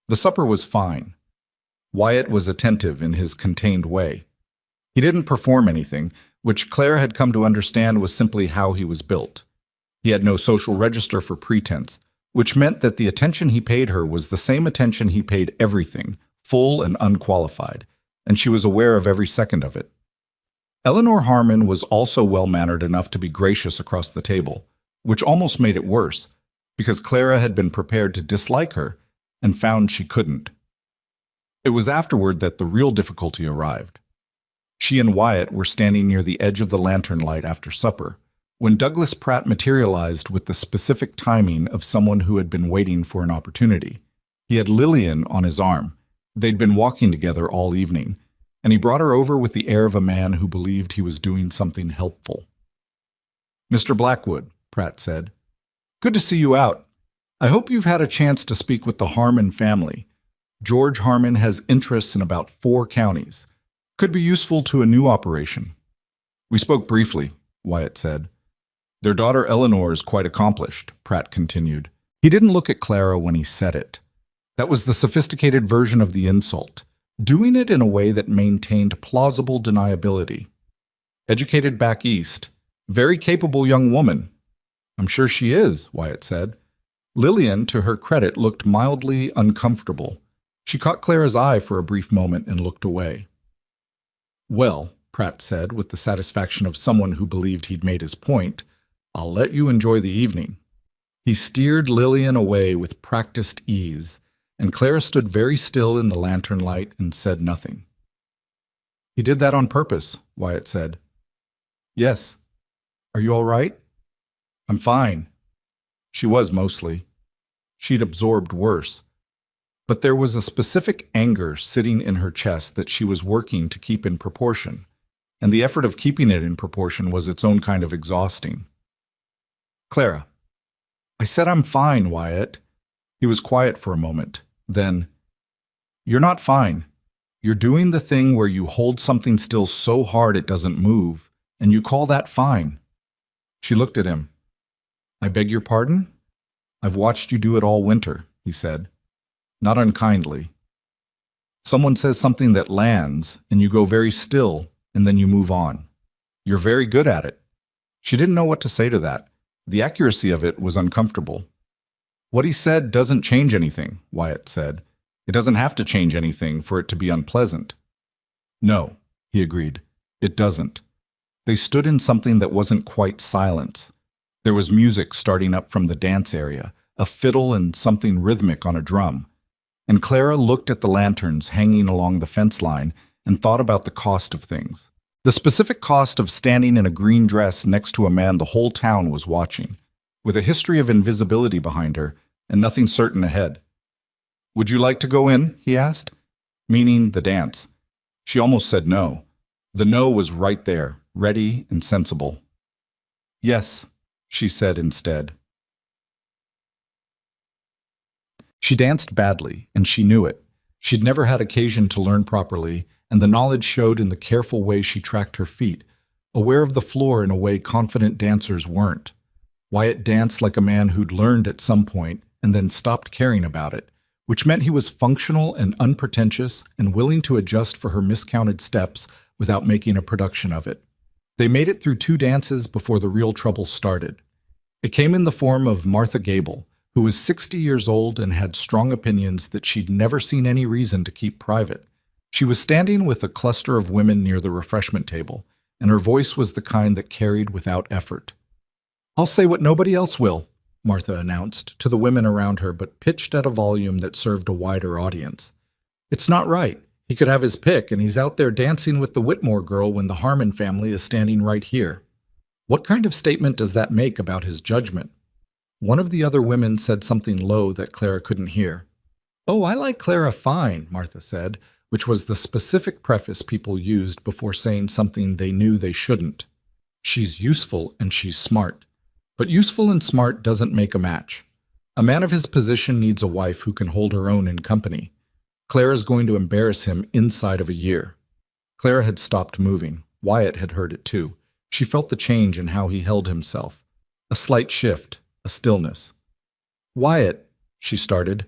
The supper was fine. Wyatt was attentive in his contained way. He didn't perform anything, which Clara had come to understand was simply how he was built. He had no social register for pretense, which meant that the attention he paid her was the same attention he paid everything, full and unqualified, and she was aware of every second of it. Eleanor Harmon was also well-mannered enough to be gracious across the table, which almost made it worse, because Clara had been prepared to dislike her and found she couldn't. It was afterward that the real difficulty arrived. She and Wyatt were standing near the edge of the lantern light after supper, when Douglas Pratt materialized with the specific timing of someone who had been waiting for an opportunity. He had Lillian on his arm. They'd been walking together all evening, and he brought her over with the air of a man who believed he was doing something helpful. Mr. Blackwood, Pratt said, good to see you out. I hope you've had a chance to speak with the Harmon family. George Harmon has interests in about 4 counties. Could be useful to a new operation. We spoke briefly, Wyatt said. Their daughter Eleanor is quite accomplished, Pratt continued. He didn't look at Clara when he said it. That was the sophisticated version of the insult, doing it in a way that maintained plausible deniability. Educated back east. Very capable young woman. I'm sure she is, Wyatt said. Lillian, to her credit, looked mildly uncomfortable. She caught Clara's eye for a brief moment and looked away. Well, Pratt said, with the satisfaction of someone who believed he'd made his point, I'll let you enjoy the evening. He steered Lillian away with practiced ease, and Clara stood very still in the lantern light and said nothing. He did that on purpose, Wyatt said. Yes. Are you all right? I'm fine. She was mostly. She'd absorbed worse. But there was a specific anger sitting in her chest that she was working to keep in proportion, and the effort of keeping it in proportion was its own kind of exhausting. Clara. I said I'm fine, Wyatt. He was quiet for a moment. Then, you're not fine. You're doing the thing where you hold something still so hard it doesn't move, and you call that fine. She looked at him. I beg your pardon? I've watched you do it all winter, he said. Not unkindly. Someone says something that lands, and you go very still, and then you move on. You're very good at it. She didn't know what to say to that. The accuracy of it was uncomfortable. What he said doesn't change anything, Wyatt said. It doesn't have to change anything for it to be unpleasant. No, he agreed. It doesn't. They stood in something that wasn't quite silence. There was music starting up from the dance area, a fiddle and something rhythmic on a drum. And Clara looked at the lanterns hanging along the fence line and thought about the cost of things. The specific cost of standing in a green dress next to a man the whole town was watching, with a history of invisibility behind her and nothing certain ahead. "Would you like to go in?" he asked, meaning the dance. She almost said no. The no was right there, ready and sensible. "Yes," she said instead. She danced badly, and she knew it. She'd never had occasion to learn properly, and the knowledge showed in the careful way she tracked her feet, aware of the floor in a way confident dancers weren't. Wyatt danced like a man who'd learned at some point and then stopped caring about it, which meant he was functional and unpretentious and willing to adjust for her miscounted steps without making a production of it. They made it through 2 dances before the real trouble started. It came in the form of Martha Gable, who was 60 years old and had strong opinions that she'd never seen any reason to keep private. She was standing with a cluster of women near the refreshment table, and her voice was the kind that carried without effort. "I'll say what nobody else will," Martha announced to the women around her, but pitched at a volume that served a wider audience. "It's not right. He could have his pick, and he's out there dancing with the Whitmore girl when the Harmon family is standing right here. What kind of statement does that make about his judgment?" One of the other women said something low that Clara couldn't hear. "Oh, I like Clara fine," Martha said, which was the specific preface people used before saying something they knew they shouldn't. "She's useful and she's smart. But useful and smart doesn't make a match. A man of his position needs a wife who can hold her own in company. Clara's going to embarrass him inside of a year." Clara had stopped moving. Wyatt had heard it too. She felt the change in how he held himself. A slight shift, a stillness. "Wyatt," she started,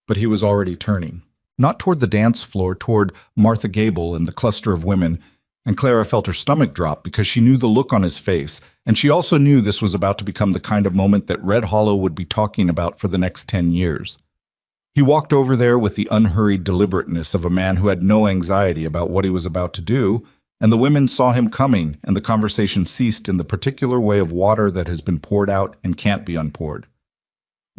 but he was already turning. Not toward the dance floor, toward Martha Gable and the cluster of women, and Clara felt her stomach drop because she knew the look on his face, and she also knew this was about to become the kind of moment that Red Hollow would be talking about for the next 10 years. He walked over there with the unhurried deliberateness of a man who had no anxiety about what he was about to do, and the women saw him coming, and the conversation ceased in the particular way of water that has been poured out and can't be unpoured.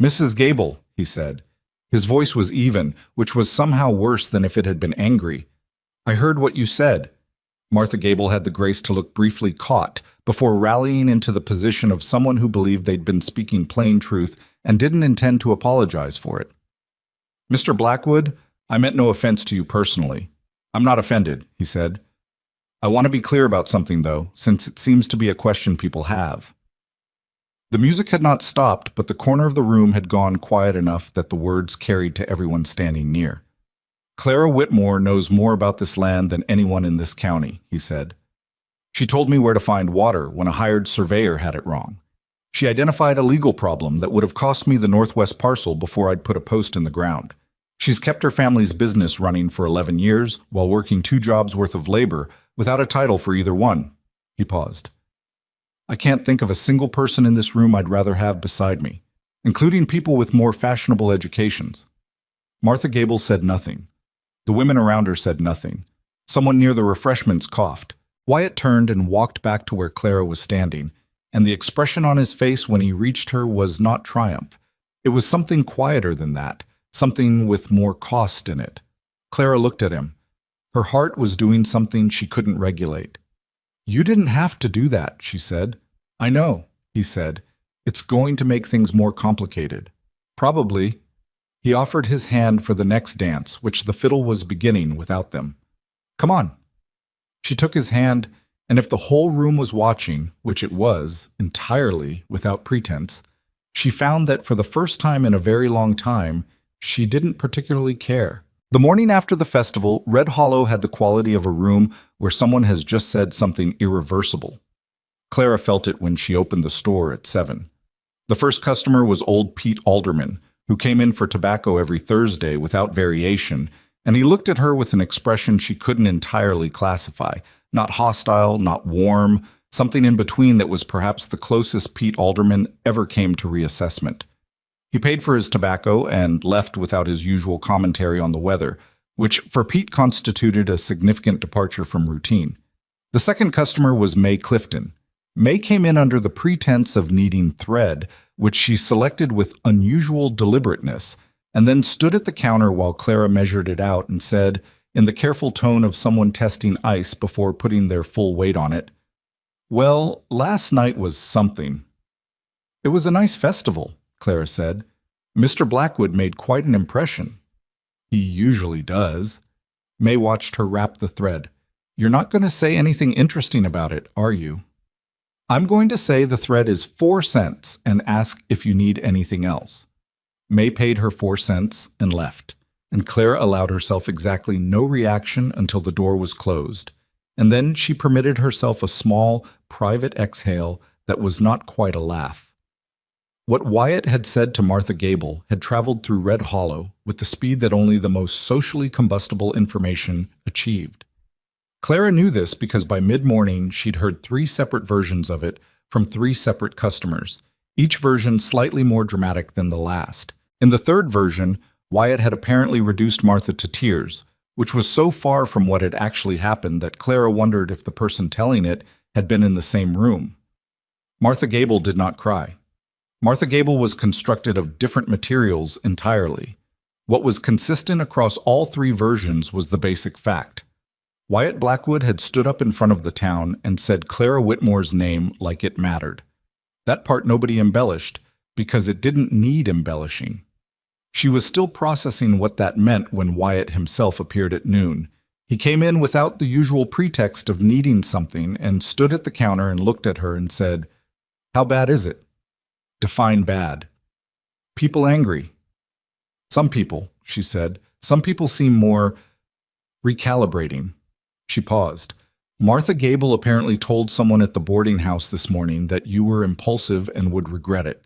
"Mrs. Gable," he said. His voice was even, which was somehow worse than if it had been angry. "I heard what you said." Martha Gable had the grace to look briefly caught before rallying into the position of someone who believed they'd been speaking plain truth and didn't intend to apologize for it. "Mr. Blackwood, I meant no offense to you personally." "I'm not offended," he said. "I want to be clear about something, though, since it seems to be a question people have." The music had not stopped, but the corner of the room had gone quiet enough that the words carried to everyone standing near. "Clara Whitmore knows more about this land than anyone in this county," he said. "She told me where to find water when a hired surveyor had it wrong. She identified a legal problem that would have cost me the Northwest parcel before I'd put a post in the ground. She's kept her family's business running for 11 years while working 2 jobs worth of labor without a title for either one." He paused. "I can't think of a single person in this room I'd rather have beside me, including people with more fashionable educations." Martha Gable said nothing. The women around her said nothing. Someone near the refreshments coughed. Wyatt turned and walked back to where Clara was standing, and the expression on his face when he reached her was not triumph. It was something quieter than that, something with more cost in it. Clara looked at him. Her heart was doing something she couldn't regulate. "You didn't have to do that," she said. "I know," he said. "It's going to make things more complicated." "Probably." He offered his hand for the next dance, which the fiddle was beginning without them. "Come on." She took his hand, and if the whole room was watching, which it was, entirely without pretense, she found that for the first time in a very long time, she didn't particularly care. The morning after the festival, Red Hollow had the quality of a room where someone has just said something irreversible. Clara felt it when she opened the store at 7. The first customer was old Pete Alderman, who came in for tobacco every Thursday without variation, and he looked at her with an expression she couldn't entirely classify. Not hostile, not warm, something in between that was perhaps the closest Pete Alderman ever came to reassessment. He paid for his tobacco and left without his usual commentary on the weather, which for Pete constituted a significant departure from routine. The second customer was May Clifton. May came in under the pretense of needing thread, which she selected with unusual deliberateness, and then stood at the counter while Clara measured it out and said, in the careful tone of someone testing ice before putting their full weight on it, "Well, last night was something." "It was a nice festival," Clara said. "Mr. Blackwood made quite an impression." "He usually does." May watched her wrap the thread. "You're not going to say anything interesting about it, are you?" "I'm going to say the thread is 4 cents and ask if you need anything else." May paid her 4 cents and left, and Clara allowed herself exactly no reaction until the door was closed, and then she permitted herself a small, private exhale that was not quite a laugh. What Wyatt had said to Martha Gable had traveled through Red Hollow with the speed that only the most socially combustible information achieved. Clara knew this because by mid-morning she'd heard 3 separate versions of it from 3 separate customers, each version slightly more dramatic than the last. In the third version, Wyatt had apparently reduced Martha to tears, which was so far from what had actually happened that Clara wondered if the person telling it had been in the same room. Martha Gable did not cry. Martha Gable was constructed of different materials entirely. What was consistent across all 3 versions was the basic fact. Wyatt Blackwood had stood up in front of the town and said Clara Whitmore's name like it mattered. That part nobody embellished, because it didn't need embellishing. She was still processing what that meant when Wyatt himself appeared at noon. He came in without the usual pretext of needing something and stood at the counter and looked at her and said, "How bad is it?" "Define bad." "People angry." "Some people," she said. "Some people seem more recalibrating." She paused. "Martha Gable apparently told someone at the boarding house this morning that you were impulsive and would regret it.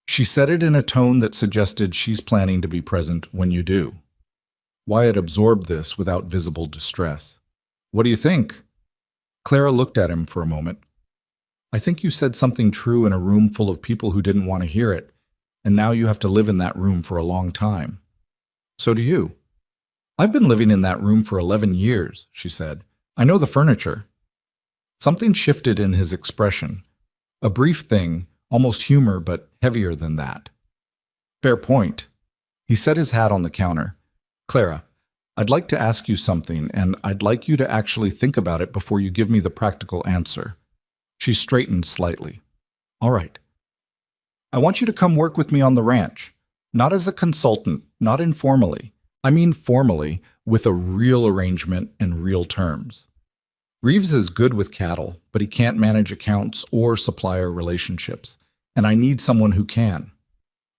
She said it in a tone that suggested she's planning to be present when you do." Wyatt absorbed this without visible distress. "What do you think?" Clara looked at him for a moment. "I think you said something true in a room full of people who didn't want to hear it, and now you have to live in that room for a long time." "So do you." "I've been living in that room for 11 years, she said. "I know the furniture." Something shifted in his expression. A brief thing, almost humor, but heavier than that. "Fair point." He set his hat on the counter. "Clara, I'd like to ask you something, and I'd like you to actually think about it before you give me the practical answer." She straightened slightly. "All right. I want you to come work with me on the ranch. Not as a consultant, not informally. I mean formally, with a real arrangement and real terms. Reeves is good with cattle, but he can't manage accounts or supplier relationships, and I need someone who can.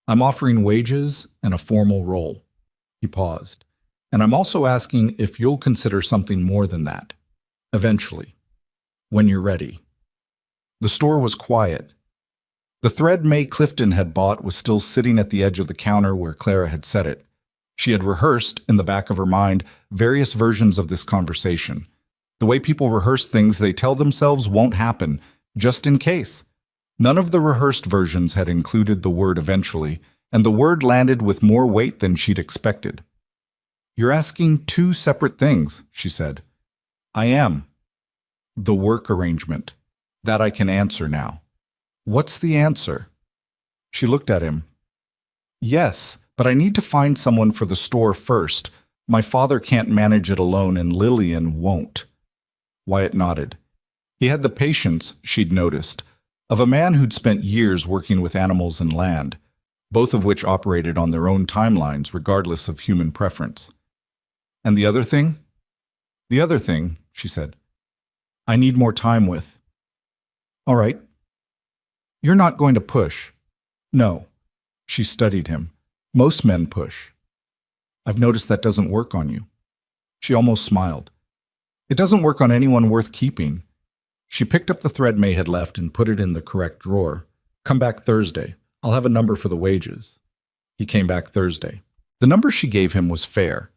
I'm offering wages and a formal role." He paused. "And I'm also asking if you'll consider something more than that. Eventually. When you're ready." The store was quiet. The thread May Clifton had bought was still sitting at the edge of the counter where Clara had set it. She had rehearsed, in the back of her mind, various versions of this conversation. The way people rehearse things they tell themselves won't happen, just in case. None of the rehearsed versions had included the word eventually, and the word landed with more weight than she'd expected. "You're asking 2 separate things," she said. "I am." "The work arrangement. That I can answer now." "What's the answer?" She looked at him. "Yes, but I need to find someone for the store first. My father can't manage it alone, and Lillian won't." Wyatt nodded. He had the patience, she'd noticed, of a man who'd spent years working with animals and land, both of which operated on their own timelines regardless of human preference. "And the other thing?" "The other thing," she said, "I need more time with." "All right." "You're not going to push." "No." She studied him. "Most men push." "I've noticed that doesn't work on you." She almost smiled. "It doesn't work on anyone worth keeping." She picked up the thread May had left and put it in the correct drawer. "Come back Thursday. I'll have a number for the wages." He came back Thursday. The number she gave him was fair.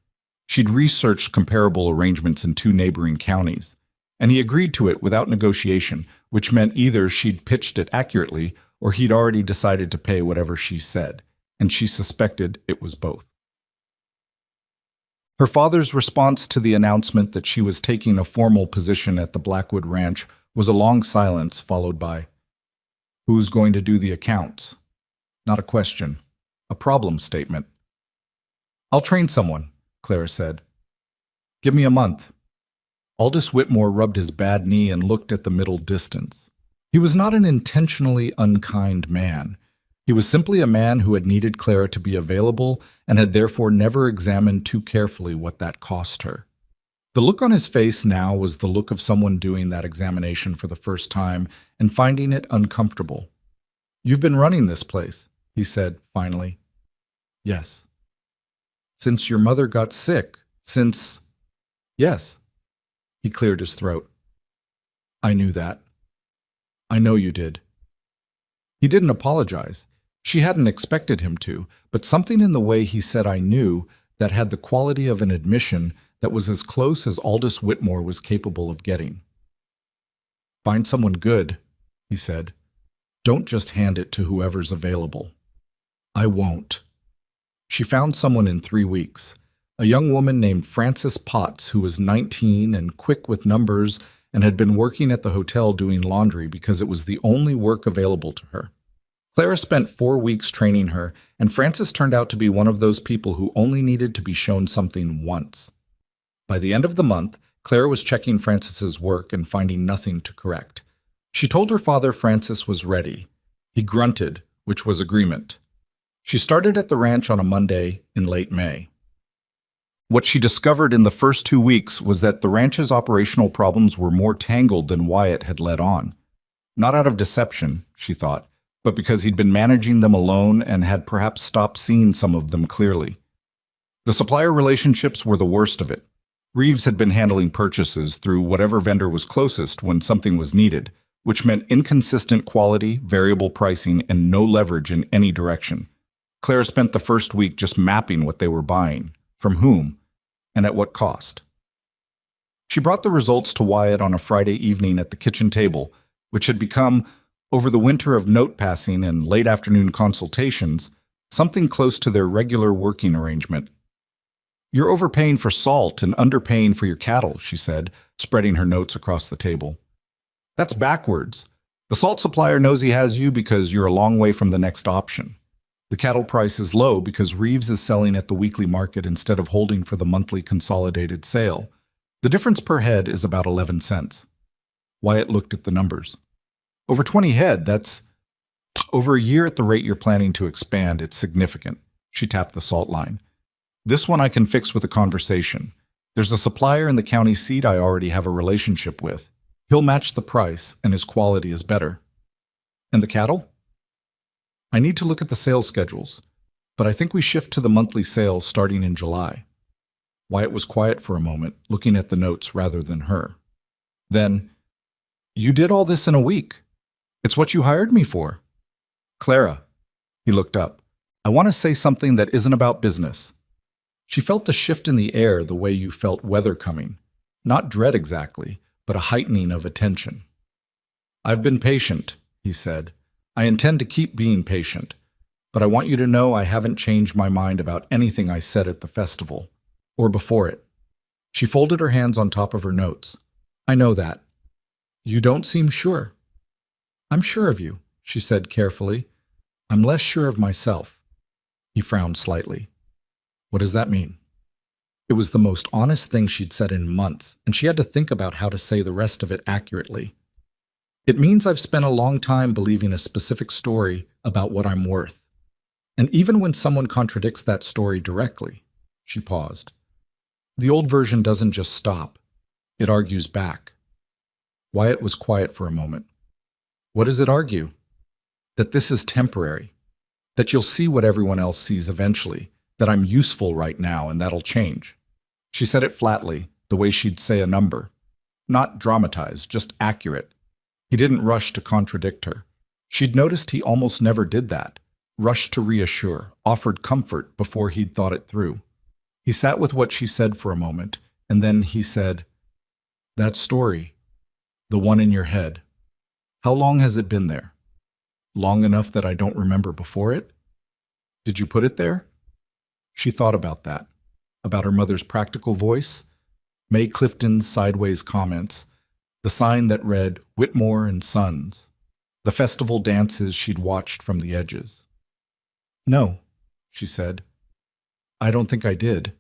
She'd researched comparable arrangements in 2 neighboring counties, and he agreed to it without negotiation, which meant either she'd pitched it accurately or he'd already decided to pay whatever she said, and she suspected it was both. Her father's response to the announcement that she was taking a formal position at the Blackwood Ranch was a long silence followed by, "Who's going to do the accounts?" Not a question, a problem statement. "I'll train someone," Clara said. "Give me a month." Aldous Whitmore rubbed his bad knee and looked at the middle distance. He was not an intentionally unkind man. He was simply a man who had needed Clara to be available and had therefore never examined too carefully what that cost her. The look on his face now was the look of someone doing that examination for the first time and finding it uncomfortable. "You've been running this place," he said finally. "Yes." "Since your mother got sick? Since—" "Yes." He cleared his throat. "I knew that. I know you did." He didn't apologize. She hadn't expected him to, but something in the way he said "I knew" that had the quality of an admission that was as close as Aldous Whitmore was capable of getting. "Find someone good," he said. "Don't just hand it to whoever's available." "I won't." She found someone in 3 weeks, a young woman named Frances Potts who was 19 and quick with numbers and had been working at the hotel doing laundry because it was the only work available to her. Clara spent 4 weeks training her, and Frances turned out to be one of those people who only needed to be shown something once. By the end of the month, Clara was checking Frances's work and finding nothing to correct. She told her father Frances was ready. He grunted, which was agreement. She started at the ranch on a Monday in late May. What she discovered in the first 2 weeks was that the ranch's operational problems were more tangled than Wyatt had let on. Not out of deception, she thought, but because he'd been managing them alone and had perhaps stopped seeing some of them clearly. The supplier relationships were the worst of it. Reeves had been handling purchases through whatever vendor was closest when something was needed, which meant inconsistent quality, variable pricing, and no leverage in any direction. Clara spent the first week just mapping what they were buying, from whom, and at what cost. She brought the results to Wyatt on a Friday evening at the kitchen table, which had become, over the winter of note passing and late afternoon consultations, something close to their regular working arrangement. "You're overpaying for salt and underpaying for your cattle," she said, spreading her notes across the table. "That's backwards. The salt supplier knows he has you because you're a long way from the next option. The cattle price is low because Reeves is selling at the weekly market instead of holding for the monthly consolidated sale. The difference per head is about 11 cents. Wyatt looked at the numbers. "Over 20 head, that's... Over a year at the rate you're planning to expand, it's significant." She tapped the salt line. "This one I can fix with a conversation. There's a supplier in the county seat I already have a relationship with. He'll match the price, and his quality is better." "And the cattle?" "I need to look at the sales schedules, but I think we shift to the monthly sale starting in July." Wyatt was quiet for a moment, looking at the notes rather than her. Then, "You did all this in a week. It's what you hired me for." "Clara," he looked up, "I want to say something that isn't about business." She felt the shift in the air the way you felt weather coming. Not dread exactly, but a heightening of attention. "I've been patient," he said. "I intend to keep being patient, but I want you to know I haven't changed my mind about anything I said at the festival, or before it." She folded her hands on top of her notes. "I know that." "You don't seem sure." "I'm sure of you," she said carefully. "I'm less sure of myself." He frowned slightly. "What does that mean?" It was the most honest thing she'd said in months, and she had to think about how to say the rest of it accurately. "It means I've spent a long time believing a specific story about what I'm worth. And even when someone contradicts that story directly," she paused, "the old version doesn't just stop. It argues back." Wyatt was quiet for a moment. "What does it argue?" "That this is temporary. That you'll see what everyone else sees eventually. That I'm useful right now and that'll change." She said it flatly, the way she'd say a number. Not dramatized, just accurate. He didn't rush to contradict her. She'd noticed he almost never did that. Rushed to reassure, offered comfort before he'd thought it through. He sat with what she said for a moment, and then he said, "That story, the one in your head, how long has it been there? Long enough that I don't remember before it? Did you put it there?" She thought about that. about her mother's practical voice, May Clifton's sideways comments, the sign that read Whitmore and Sons, the festival dances she'd watched from the edges. "No," she said. "I don't think I did."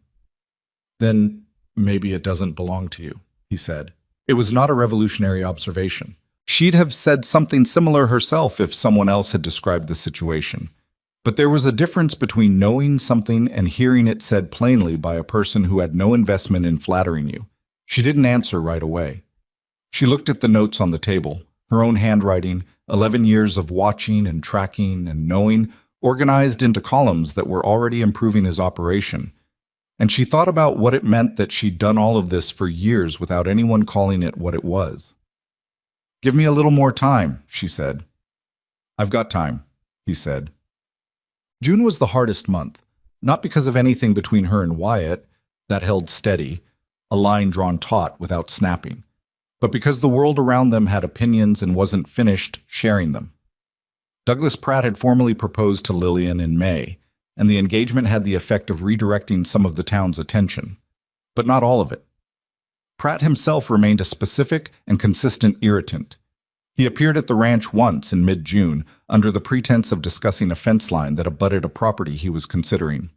"Then maybe it doesn't belong to you," he said. It was not a revolutionary observation. She'd have said something similar herself if someone else had described the situation. But there was a difference between knowing something and hearing it said plainly by a person who had no investment in flattering you. She didn't answer right away. She looked at the notes on the table, her own handwriting, 11 years of watching and tracking and knowing, organized into columns that were already improving his operation. And she thought about what it meant that she'd done all of this for years without anyone calling it what it was. "Give me a little more time," she said. "I've got time," he said. June was the hardest month, not because of anything between her and Wyatt, that held steady, a line drawn taut without snapping, but because the world around them had opinions and wasn't finished sharing them. Douglas Pratt had formally proposed to Lillian in May, and the engagement had the effect of redirecting some of the town's attention, but not all of it. Pratt himself remained a specific and consistent irritant. He appeared at the ranch once in mid-June under the pretense of discussing a fence line that abutted a property he was considering.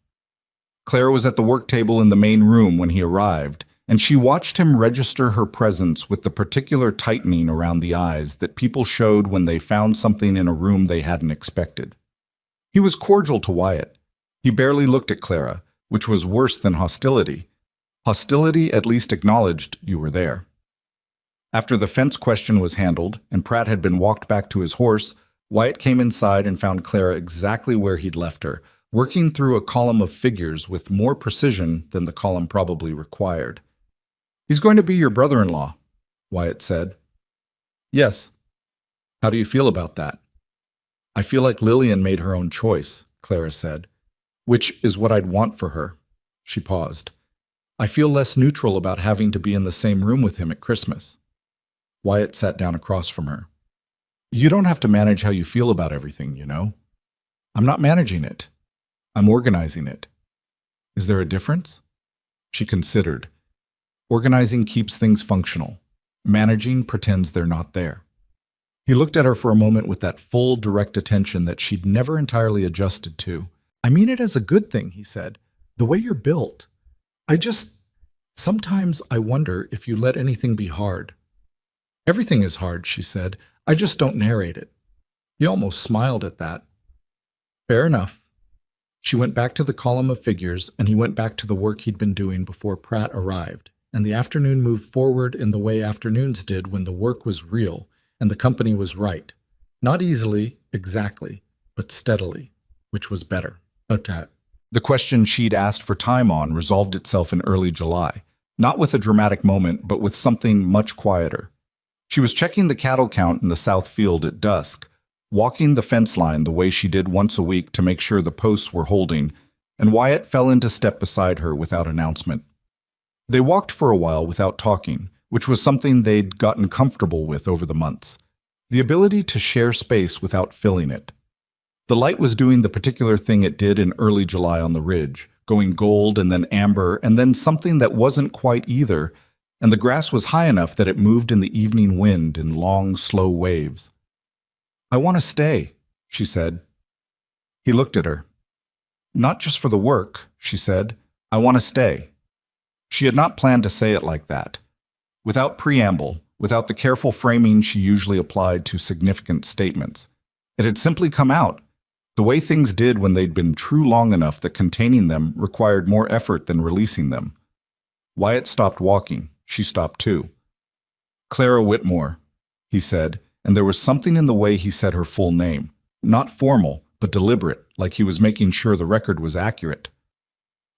Clara was at the work table in the main room when he arrived, and she watched him register her presence with the particular tightening around the eyes that people showed when they found something in a room they hadn't expected. He was cordial to Wyatt. He barely looked at Clara, which was worse than hostility. Hostility at least acknowledged you were there. After the fence question was handled and Pratt had been walked back to his horse, Wyatt came inside and found Clara exactly where he'd left her, working through a column of figures with more precision than the column probably required. "He's going to be your brother-in-law," Wyatt said. "Yes." "How do you feel about that?" "I feel like Lillian made her own choice," Clara said, "which is what I'd want for her." She paused. "I feel less neutral about having to be in the same room with him at Christmas." Wyatt sat down across from her. "You don't have to manage how you feel about everything, you know." "I'm not managing it. I'm organizing it." "Is there a difference?" She considered. Organizing keeps things functional. Managing pretends they're not there. He looked at her for a moment with that full, direct attention that she'd never entirely adjusted to. "I mean it as a good thing," he said. "The way you're built. Sometimes I wonder if you let anything be hard." "Everything is hard," she said. "I just don't narrate it." He almost smiled at that. "Fair enough." She went back to the column of figures, and he went back to the work he'd been doing before Pratt arrived, and the afternoon moved forward in the way afternoons did when the work was real and the company was right. Not easily, exactly, but steadily, which was better. The question she'd asked for time on resolved itself in early July, not with a dramatic moment, but with something much quieter. She was checking the cattle count in the south field at dusk, walking the fence line the way she did once a week to make sure the posts were holding, and Wyatt fell into step beside her without announcement. They walked for a while without talking, which was something they'd gotten comfortable with over the months. The ability to share space without filling it. The light was doing the particular thing it did in early July on the ridge, going gold and then amber and then something that wasn't quite either, and the grass was high enough that it moved in the evening wind in long, slow waves. "I want to stay," she said. He looked at her. "Not just for the work," she said. "I want to stay." She had not planned to say it like that. Without preamble, without the careful framing she usually applied to significant statements. It had simply come out, the way things did when they'd been true long enough that containing them required more effort than releasing them. Wyatt stopped walking. She stopped too. "Clara Whitmore," he said, and there was something in the way he said her full name. Not formal, but deliberate, like he was making sure the record was accurate.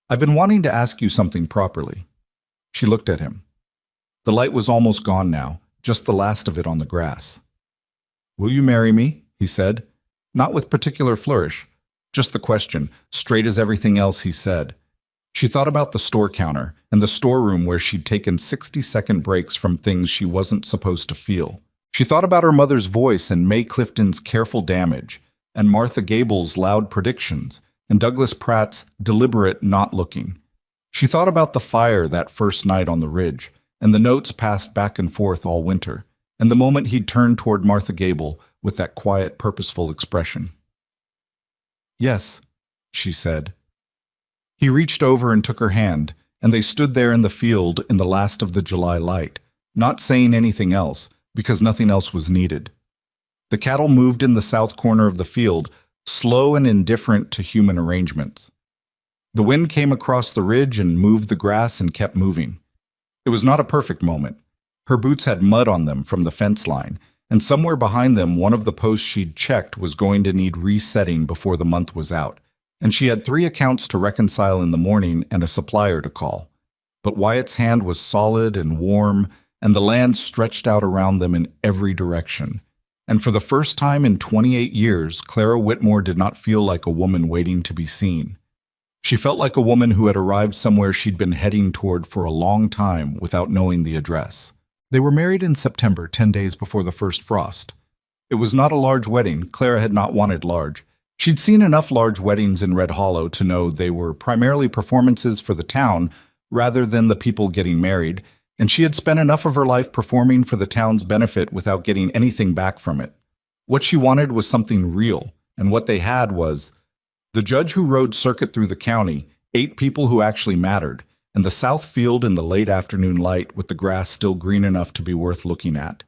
"I've been wanting to ask you something properly." She looked at him. The light was almost gone now, just the last of it on the grass. "Will you marry me?" he said, not with particular flourish, just the question, straight as everything else he said. She thought about the store counter and the storeroom where she'd taken 60-second breaks from things she wasn't supposed to feel. She thought about her mother's voice and May Clifton's careful damage, and Martha Gable's loud predictions, and Douglas Pratt's deliberate not looking. She thought about the fire that first night on the ridge, and the notes passed back and forth all winter, and the moment he'd turned toward Martha Gable with that quiet, purposeful expression. "Yes," she said. He reached over and took her hand, and they stood there in the field in the last of the July light, not saying anything else, because nothing else was needed. The cattle moved in the south corner of the field, slow and indifferent to human arrangements. The wind came across the ridge and moved the grass and kept moving. It was not a perfect moment. Her boots had mud on them from the fence line, and somewhere behind them one of the posts she'd checked was going to need resetting before the month was out, and she had 3 accounts to reconcile in the morning and a supplier to call. But Wyatt's hand was solid and warm, and the land stretched out around them in every direction. And for the first time in 28 years, Clara Whitmore did not feel like a woman waiting to be seen. She felt like a woman who had arrived somewhere she'd been heading toward for a long time without knowing the address. They were married in September, 10 days before the first frost. It was not a large wedding. Clara had not wanted large. She'd seen enough large weddings in Red Hollow to know they were primarily performances for the town rather than the people getting married, and she had spent enough of her life performing for the town's benefit without getting anything back from it. What she wanted was something real, and what they had was the judge who rode circuit through the county, 8 people who actually mattered, and the south field in the late afternoon light with the grass still green enough to be worth looking at.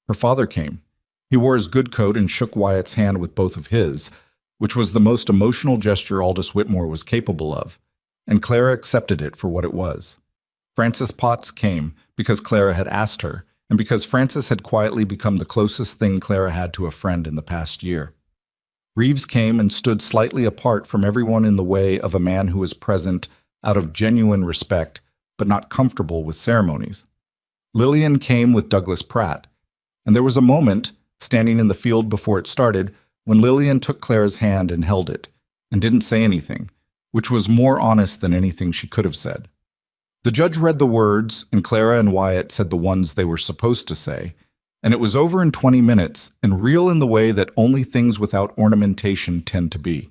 Her father came. He wore his good coat and shook Wyatt's hand with both of his, which was the most emotional gesture Aldous Whitmore was capable of, and Clara accepted it for what it was. Frances Potts came because Clara had asked her, and because Frances had quietly become the closest thing Clara had to a friend in the past year. Reeves came and stood slightly apart from everyone in the way of a man who was present out of genuine respect, but not comfortable with ceremonies. Lillian came with Douglas Pratt, and there was a moment, standing in the field before it started, when Lillian took Clara's hand and held it, and didn't say anything, which was more honest than anything she could have said. The judge read the words, and Clara and Wyatt said the ones they were supposed to say, and it was over in 20 minutes, and real in the way that only things without ornamentation tend to be.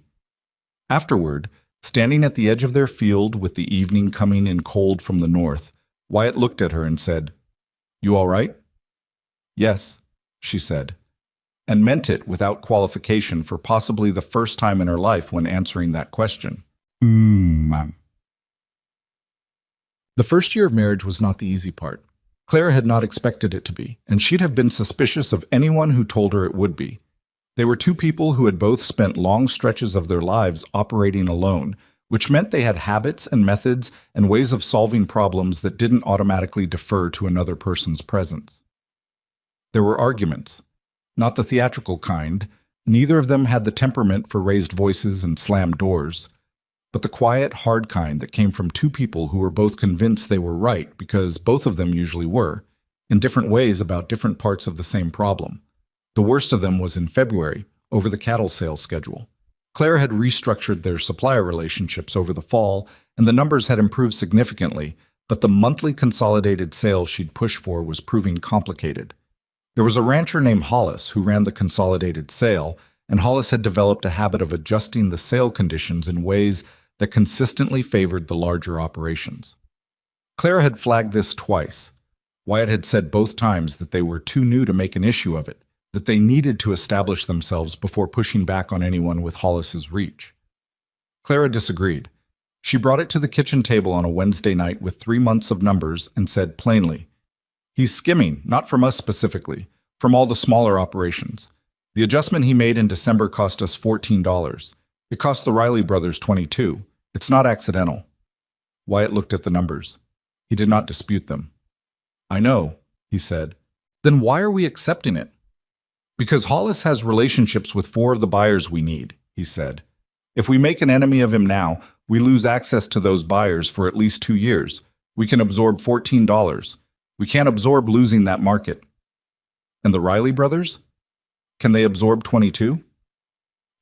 Afterward, standing at the edge of their field with the evening coming in cold from the north, Wyatt looked at her and said, "You all right?" "Yes," she said, and meant it without qualification for possibly the first time in her life when answering that question. Ma'am. The first year of marriage was not the easy part. Clara had not expected it to be, and she'd have been suspicious of anyone who told her it would be. They were 2 people who had both spent long stretches of their lives operating alone, which meant they had habits and methods and ways of solving problems that didn't automatically defer to another person's presence. There were arguments. Not the theatrical kind. Neither of them had the temperament for raised voices and slammed doors. But the quiet, hard kind that came from 2 people who were both convinced they were right, because both of them usually were, in different ways about different parts of the same problem. The worst of them was in February, over the cattle sales schedule. Clara had restructured their supplier relationships over the fall, and the numbers had improved significantly, but the monthly consolidated sales she'd pushed for was proving complicated. There was a rancher named Hollis who ran the consolidated sale, and Hollis had developed a habit of adjusting the sale conditions in ways that consistently favored the larger operations. Clara had flagged this twice. Wyatt had said both times that they were too new to make an issue of it, that they needed to establish themselves before pushing back on anyone with Hollis's reach. Clara disagreed. She brought it to the kitchen table on a Wednesday night with 3 months of numbers and said plainly, "He's skimming, not from us specifically, from all the smaller operations. The adjustment he made in December cost us $14. It cost the Riley brothers $22. It's not accidental." Wyatt looked at the numbers. He did not dispute them. "I know," he said. "Then why are we accepting it?" "Because Hollis has relationships with 4 of the buyers we need," he said. "If we make an enemy of him now, we lose access to those buyers for at least 2 years. We can absorb $14. We can't absorb losing that market." "And the Riley brothers? Can they absorb 22?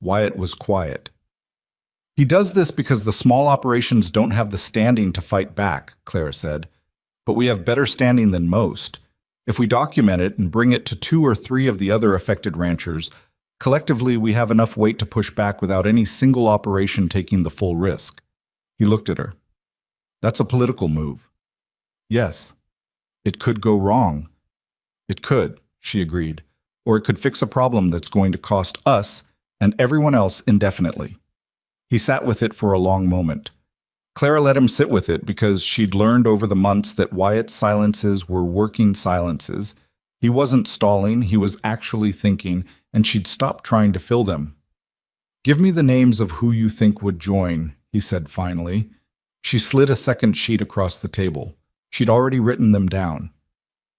Wyatt was quiet. "He does this because the small operations don't have the standing to fight back," Clara said. "But we have better standing than most. If we document it and bring it to 2 or 3 of the other affected ranchers, collectively we have enough weight to push back without any single operation taking the full risk." He looked at her. That's a political move. Yes, it could go wrong. It could, she agreed. Or it could fix a problem that's going to cost us and everyone else indefinitely. He sat with it for a long moment. Clara let him sit with it because she'd learned over the months that Wyatt's silences were working silences. He wasn't stalling, he was actually thinking, and she'd stopped trying to fill them. Give me the names of who you think would join, he said finally. She slid a second sheet across the table. She'd already written them down.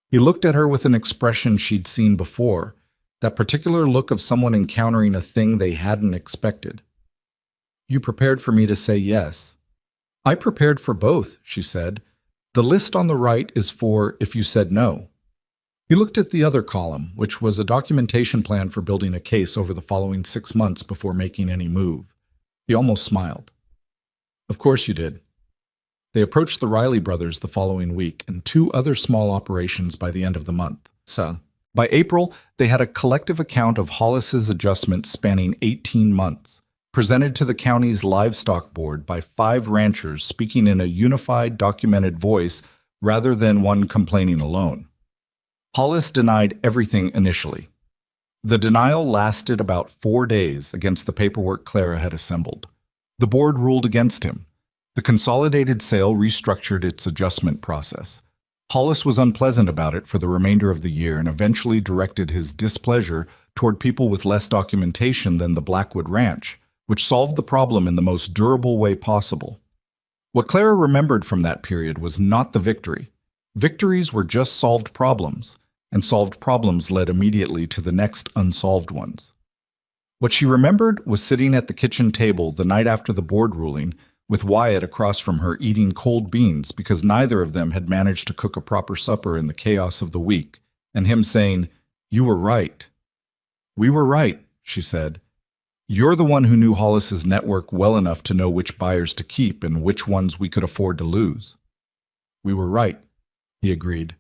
He looked at her with an expression she'd seen before, that particular look of someone encountering a thing they hadn't expected. You prepared for me to say yes. I prepared for both, she said. The list on the right is for if you said no. He looked at the other column, which was a documentation plan for building a case over the following 6 months before making any move. He almost smiled. Of course you did. They approached the Riley brothers the following week and 2 other small operations by the end of the month. So, by April, they had a collective account of Hollis's adjustments spanning 18 months, presented to the county's livestock board by 5 ranchers speaking in a unified, documented voice rather than one complaining alone. Hollis denied everything initially. The denial lasted about 4 days against the paperwork Clara had assembled. The board ruled against him. The consolidated sale restructured its adjustment process. Hollis was unpleasant about it for the remainder of the year and eventually directed his displeasure toward people with less documentation than the Blackwood Ranch, which solved the problem in the most durable way possible. What Clara remembered from that period was not the victory. Victories were just solved problems, and solved problems led immediately to the next unsolved ones. What she remembered was sitting at the kitchen table the night after the board ruling, with Wyatt across from her eating cold beans because neither of them had managed to cook a proper supper in the chaos of the week, and him saying, "You were right." "We were right," she said. "You're the one who knew Hollis's network well enough to know which buyers to keep and which ones we could afford to lose." "We were right," he agreed.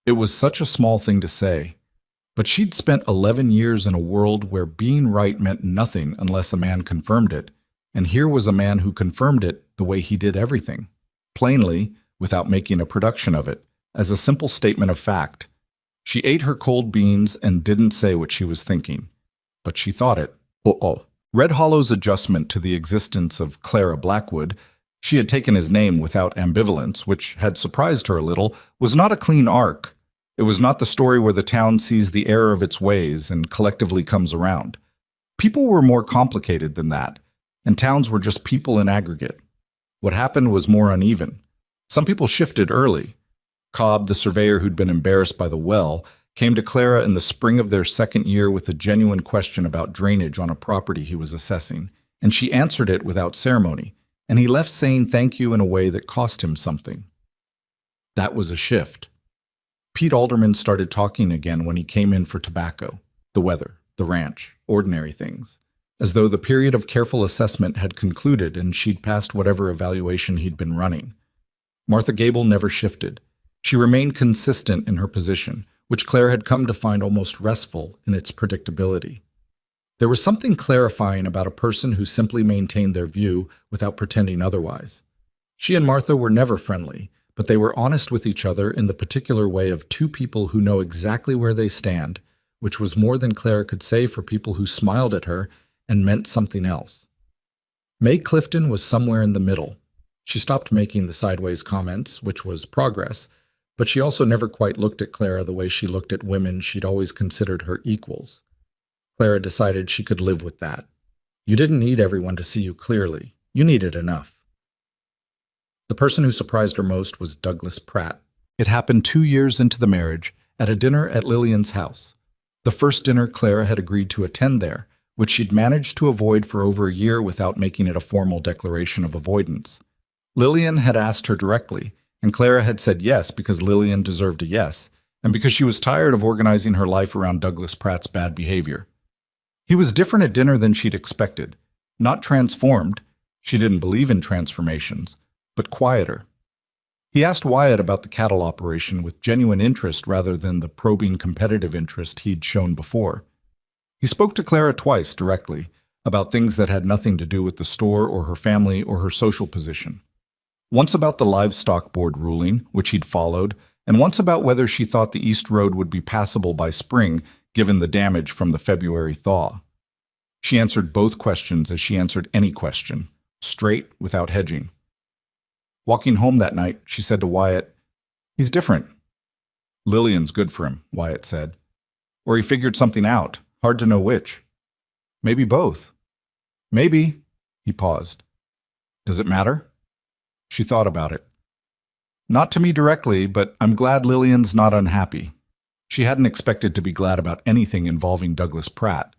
It was such a small thing to say, but she'd spent 11 years in a world where being right meant nothing unless a man confirmed it, and here was a man who confirmed it the way he did everything, plainly, without making a production of it, as a simple statement of fact. She ate her cold beans and didn't say what she was thinking, but she thought it. Red Hollow's adjustment to the existence of Clara Blackwood, she had taken his name without ambivalence, which had surprised her a little, was not a clean arc. It was not the story where the town sees the error of its ways and collectively comes around. People were more complicated than that, and towns were just people in aggregate. What happened was more uneven. Some people shifted early. Cobb, the surveyor who'd been embarrassed by the well, came to Clara in the spring of their second year with a genuine question about drainage on a property he was assessing, and she answered it without ceremony, and he left saying thank you in a way that cost him something. That was a shift. Pete Alderman started talking again when he came in for tobacco, the weather, the ranch, ordinary things, as though the period of careful assessment had concluded and she'd passed whatever evaluation he'd been running. Martha Gable never shifted. She remained consistent in her position, which Claire had come to find almost restful in its predictability. There was something clarifying about a person who simply maintained their view without pretending otherwise. She and Martha were never friendly, but they were honest with each other in the particular way of 2 people who know exactly where they stand, which was more than Claire could say for people who smiled at her and meant something else. May Clifton was somewhere in the middle. She stopped making the sideways comments, which was progress, but she also never quite looked at Clara the way she looked at women she'd always considered her equals. Clara decided she could live with that. You didn't need everyone to see you clearly. You needed enough. The person who surprised her most was Douglas Pratt. It happened 2 years into the marriage, at a dinner at Lillian's house. The first dinner Clara had agreed to attend there, which she'd managed to avoid for over a year without making it a formal declaration of avoidance. Lillian had asked her directly, and Clara had said yes because Lillian deserved a yes, and because she was tired of organizing her life around Douglas Pratt's bad behavior. He was different at dinner than she'd expected. Not transformed, she didn't believe in transformations, but quieter. He asked Wyatt about the cattle operation with genuine interest rather than the probing competitive interest he'd shown before. He spoke to Clara twice directly, about things that had nothing to do with the store or her family or her social position. Once about the livestock board ruling, which he'd followed, and once about whether she thought the East Road would be passable by spring, given the damage from the February thaw. She answered both questions as she answered any question, straight, without hedging. Walking home that night, she said to Wyatt, "He's different." "Lillian's good for him," Wyatt said. "Or he figured something out, hard to know which." "Maybe both." "Maybe." He paused. "Does it matter?" She thought about it. "Not to me directly, but I'm glad Lillian's not unhappy." She hadn't expected to be glad about anything involving Douglas Pratt.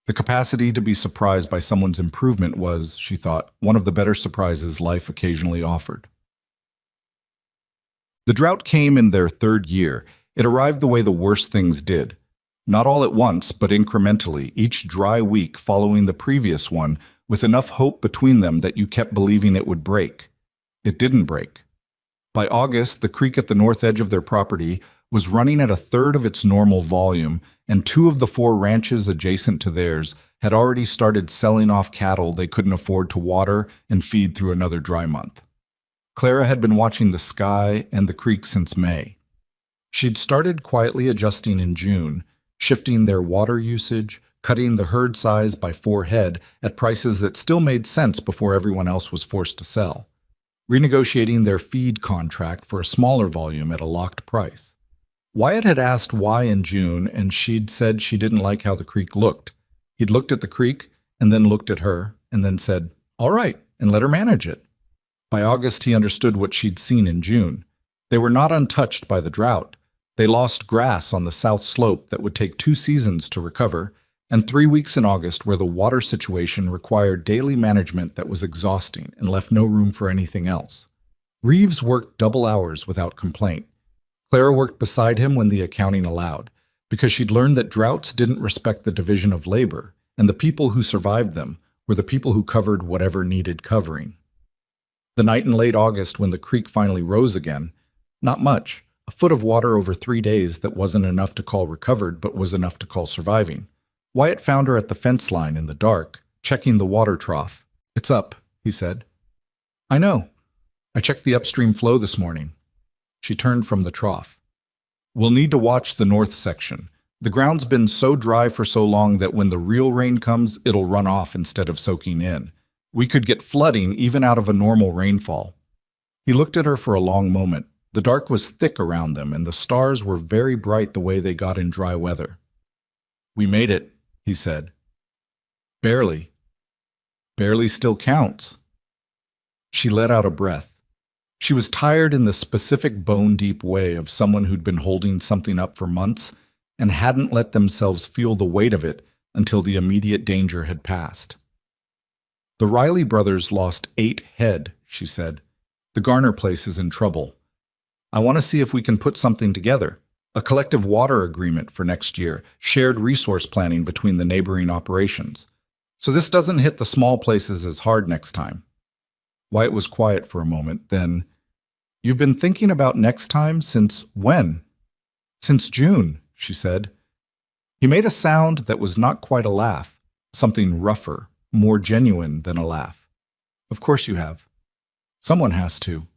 The capacity to be surprised by someone's improvement was, she thought, one of the better surprises life occasionally offered. The drought came in their third year. It arrived the way the worst things did. Not all at once, but incrementally, each dry week following the previous one, with enough hope between them that you kept believing it would break. It didn't break. By August, the creek at the north edge of their property was running at a third of its normal volume, and 2 of the 4 ranches adjacent to theirs had already started selling off cattle they couldn't afford to water and feed through another dry month. Clara had been watching the sky and the creek since May. She'd started quietly adjusting in June, shifting their water usage, cutting the herd size by 4 head at prices that still made sense before everyone else was forced to sell, renegotiating their feed contract for a smaller volume at a locked price. Wyatt had asked why in June, and she'd said she didn't like how the creek looked. He'd looked at the creek, and then looked at her, and then said, "All right," and let her manage it. By August, he understood what she'd seen in June. They were not untouched by the drought. They lost grass on the south slope that would take 2 seasons to recover, and 3 weeks in August where the water situation required daily management that was exhausting and left no room for anything else. Reeves worked double hours without complaint. Clara worked beside him when the accounting allowed, because she'd learned that droughts didn't respect the division of labor, and the people who survived them were the people who covered whatever needed covering. The night in late August when the creek finally rose again, not much, a foot of water over 3 days that wasn't enough to call recovered but was enough to call surviving. Wyatt found her at the fence line in the dark, checking the water trough. "It's up," he said. "I know. I checked the upstream flow this morning." She turned from the trough. "We'll need to watch the north section. The ground's been so dry for so long that when the real rain comes, it'll run off instead of soaking in. We could get flooding even out of a normal rainfall." He looked at her for a long moment. The dark was thick around them, and the stars were very bright the way they got in dry weather. "We made it," he said. "Barely." "Barely still counts." She let out a breath. She was tired in the specific bone-deep way of someone who'd been holding something up for months and hadn't let themselves feel the weight of it until the immediate danger had passed. "The Riley brothers lost 8 head," she said. "The Garner place is in trouble. I want to see if we can put something together. A collective water agreement for next year, shared resource planning between the neighboring operations. So this doesn't hit the small places as hard next time." Wyatt was quiet for a moment, then, "You've been thinking about next time since when?" "Since June," she said. He made a sound that was not quite a laugh, something rougher, more genuine than a laugh. "Of course you have. Someone has to."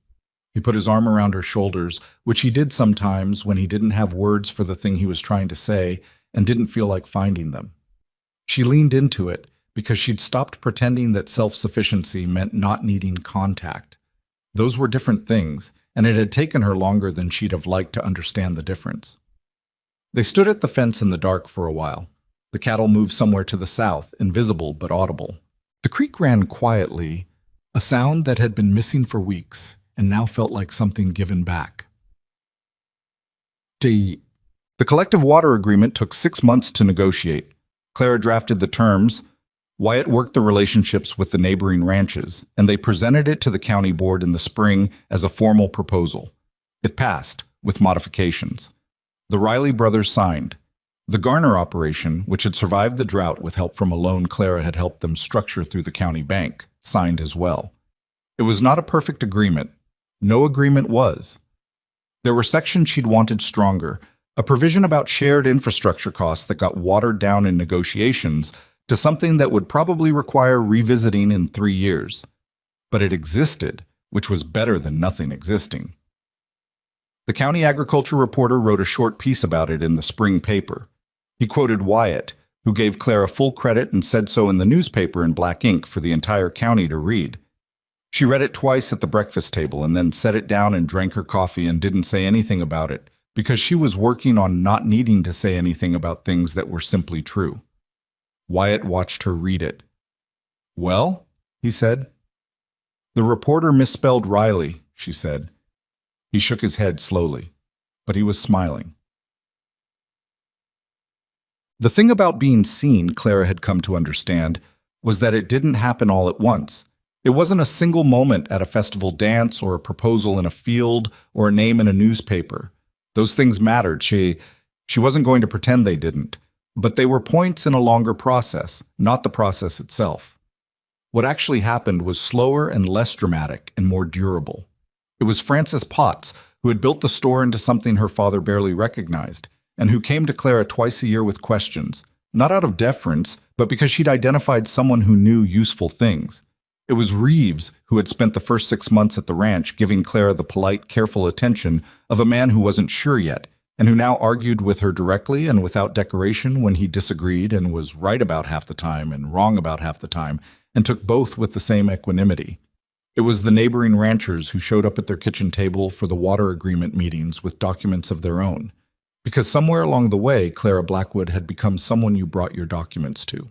He put his arm around her shoulders, which he did sometimes when he didn't have words for the thing he was trying to say and didn't feel like finding them. She leaned into it because she'd stopped pretending that self-sufficiency meant not needing contact. Those were different things, and it had taken her longer than she'd have liked to understand the difference. They stood at the fence in the dark for a while. The cattle moved somewhere to the south, invisible but audible. The creek ran quietly, a sound that had been missing for weeks and now felt like something given back. The collective water agreement took 6 months to negotiate. Clara drafted the terms. Wyatt worked the relationships with the neighboring ranches, and they presented it to the county board in the spring as a formal proposal. It passed, with modifications. The Riley brothers signed. The Garner operation, which had survived the drought with help from a loan Clara had helped them structure through the county bank, signed as well. It was not a perfect agreement. No agreement was. There were sections she'd wanted stronger, a provision about shared infrastructure costs that got watered down in negotiations to something that would probably require revisiting in 3 years. But it existed, which was better than nothing existing. The county agriculture reporter wrote a short piece about it in the spring paper. He quoted Wyatt, who gave Clara full credit and said so in the newspaper in black ink for the entire county to read. She read it twice at the breakfast table and then set it down and drank her coffee and didn't say anything about it because she was working on not needing to say anything about things that were simply true. Wyatt watched her read it. "Well?" he said. "The reporter misspelled Riley," she said. He shook his head slowly, but he was smiling. The thing about being seen, Clara had come to understand, was that it didn't happen all at once. It wasn't a single moment at a festival dance or a proposal in a field or a name in a newspaper. Those things mattered. She wasn't going to pretend they didn't. But they were points in a longer process, not the process itself. What actually happened was slower and less dramatic and more durable. It was Frances Potts, who had built the store into something her father barely recognized, and who came to Clara twice a year with questions, not out of deference, but because she'd identified someone who knew useful things. It was Reeves, who had spent the first 6 months at the ranch giving Clara the polite, careful attention of a man who wasn't sure yet, and who now argued with her directly and without decoration when he disagreed and was right about half the time and wrong about half the time, and took both with the same equanimity. It was the neighboring ranchers who showed up at their kitchen table for the water agreement meetings with documents of their own, because somewhere along the way, Clara Blackwood had become someone you brought your documents to.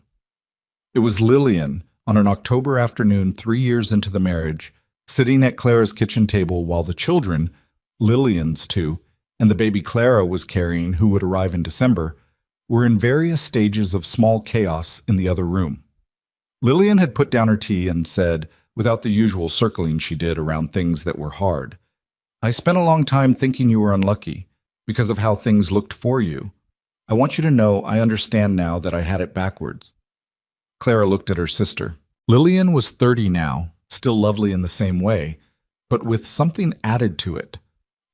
It was Lillian, on an October afternoon 3 years into the marriage, sitting at Clara's kitchen table while the children, Lillian's two, and the baby Clara was carrying, who would arrive in December, were in various stages of small chaos in the other room. Lillian had put down her tea and said, without the usual circling she did around things that were hard, "I spent a long time thinking you were unlucky, because of how things looked for you. I want you to know I understand now that I had it backwards." Clara looked at her sister. Lillian was 30 now, still lovely in the same way, but with something added to it.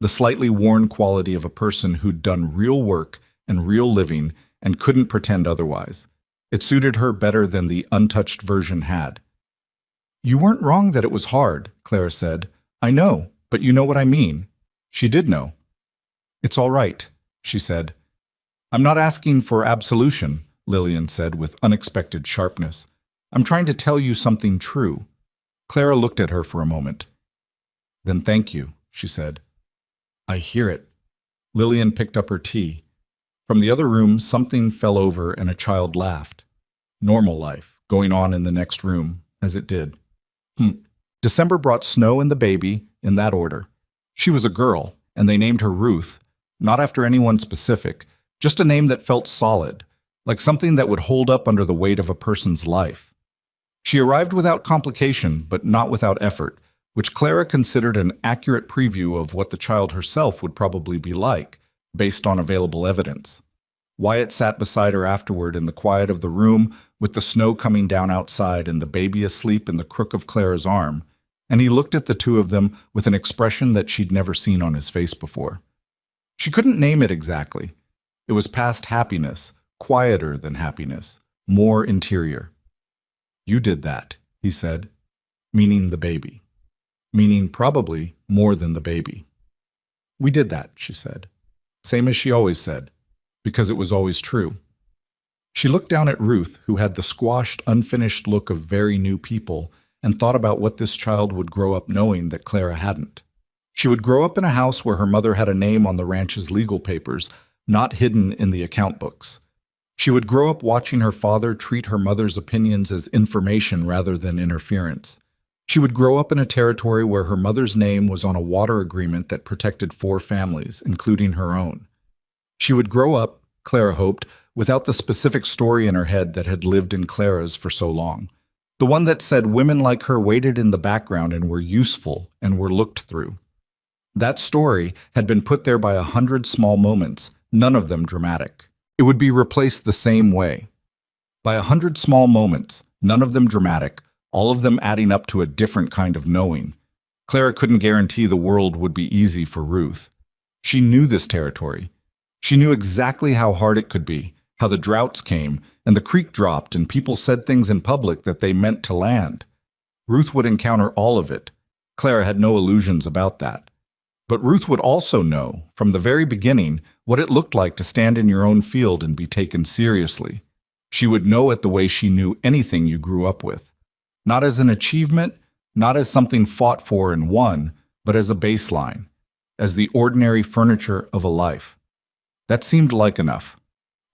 The slightly worn quality of a person who'd done real work and real living and couldn't pretend otherwise. It suited her better than the untouched version had. "You weren't wrong that it was hard," Clara said. "I know, but you know what I mean." She did know. "It's all right," she said. "I'm not asking for absolution," Lillian said with unexpected sharpness. "I'm trying to tell you something true." Clara looked at her for a moment. "Then thank you," she said. "I hear it." Lillian picked up her tea. From the other room, something fell over and a child laughed. Normal life, going on in the next room, as it did. December brought Snow and the baby, in that order. She was a girl, and they named her Ruth, not after anyone specific, just a name that felt solid, like something that would hold up under the weight of a person's life. She arrived without complication, but not without effort, which Clara considered an accurate preview of what the child herself would probably be like, based on available evidence. Wyatt sat beside her afterward in the quiet of the room, with the snow coming down outside and the baby asleep in the crook of Clara's arm, and he looked at the two of them with an expression that she'd never seen on his face before. She couldn't name it exactly. It was past happiness, quieter than happiness, more interior. "You did that," he said, meaning the baby. Meaning probably more than the baby. "We did that," she said. Same as she always said, because it was always true. She looked down at Ruth, who had the squashed, unfinished look of very new people, and thought about what this child would grow up knowing that Clara hadn't. She would grow up in a house where her mother had a name on the ranch's legal papers, not hidden in the account books. She would grow up watching her father treat her mother's opinions as information rather than interference. She would grow up in a territory where her mother's name was on a water agreement that protected 4 families, including her own. She would grow up, Clara hoped, without the specific story in her head that had lived in Clara's for so long. The one that said women like her waited in the background and were useful and were looked through. That story had been put there by 100 small moments, none of them dramatic. It would be replaced the same way. By 100 small moments, none of them dramatic, all of them adding up to a different kind of knowing. Clara couldn't guarantee the world would be easy for Ruth. She knew this territory. She knew exactly how hard it could be, how the droughts came, and the creek dropped, and people said things in public that they meant to land. Ruth would encounter all of it. Clara had no illusions about that. But Ruth would also know, from the very beginning, what it looked like to stand in your own field and be taken seriously. She would know it the way she knew anything you grew up with. Not as an achievement, not as something fought for and won, but as a baseline, as the ordinary furniture of a life. That seemed like enough.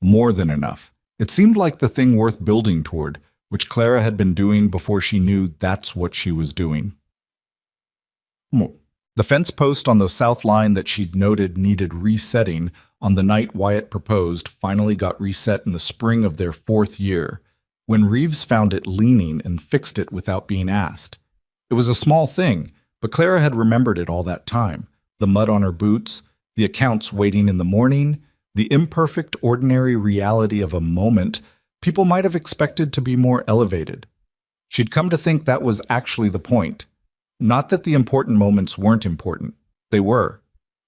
More than enough. It seemed like the thing worth building toward, which Clara had been doing before she knew that's what she was doing. The fence post on the south line that she'd noted needed resetting on the night Wyatt proposed finally got reset in the spring of their 4th year, when Reeves found it leaning and fixed it without being asked. It was a small thing, but Clara had remembered it all that time. The mud on her boots, the accounts waiting in the morning, the imperfect, ordinary reality of a moment people might have expected to be more elevated. She'd come to think that was actually the point. Not that the important moments weren't important. They were.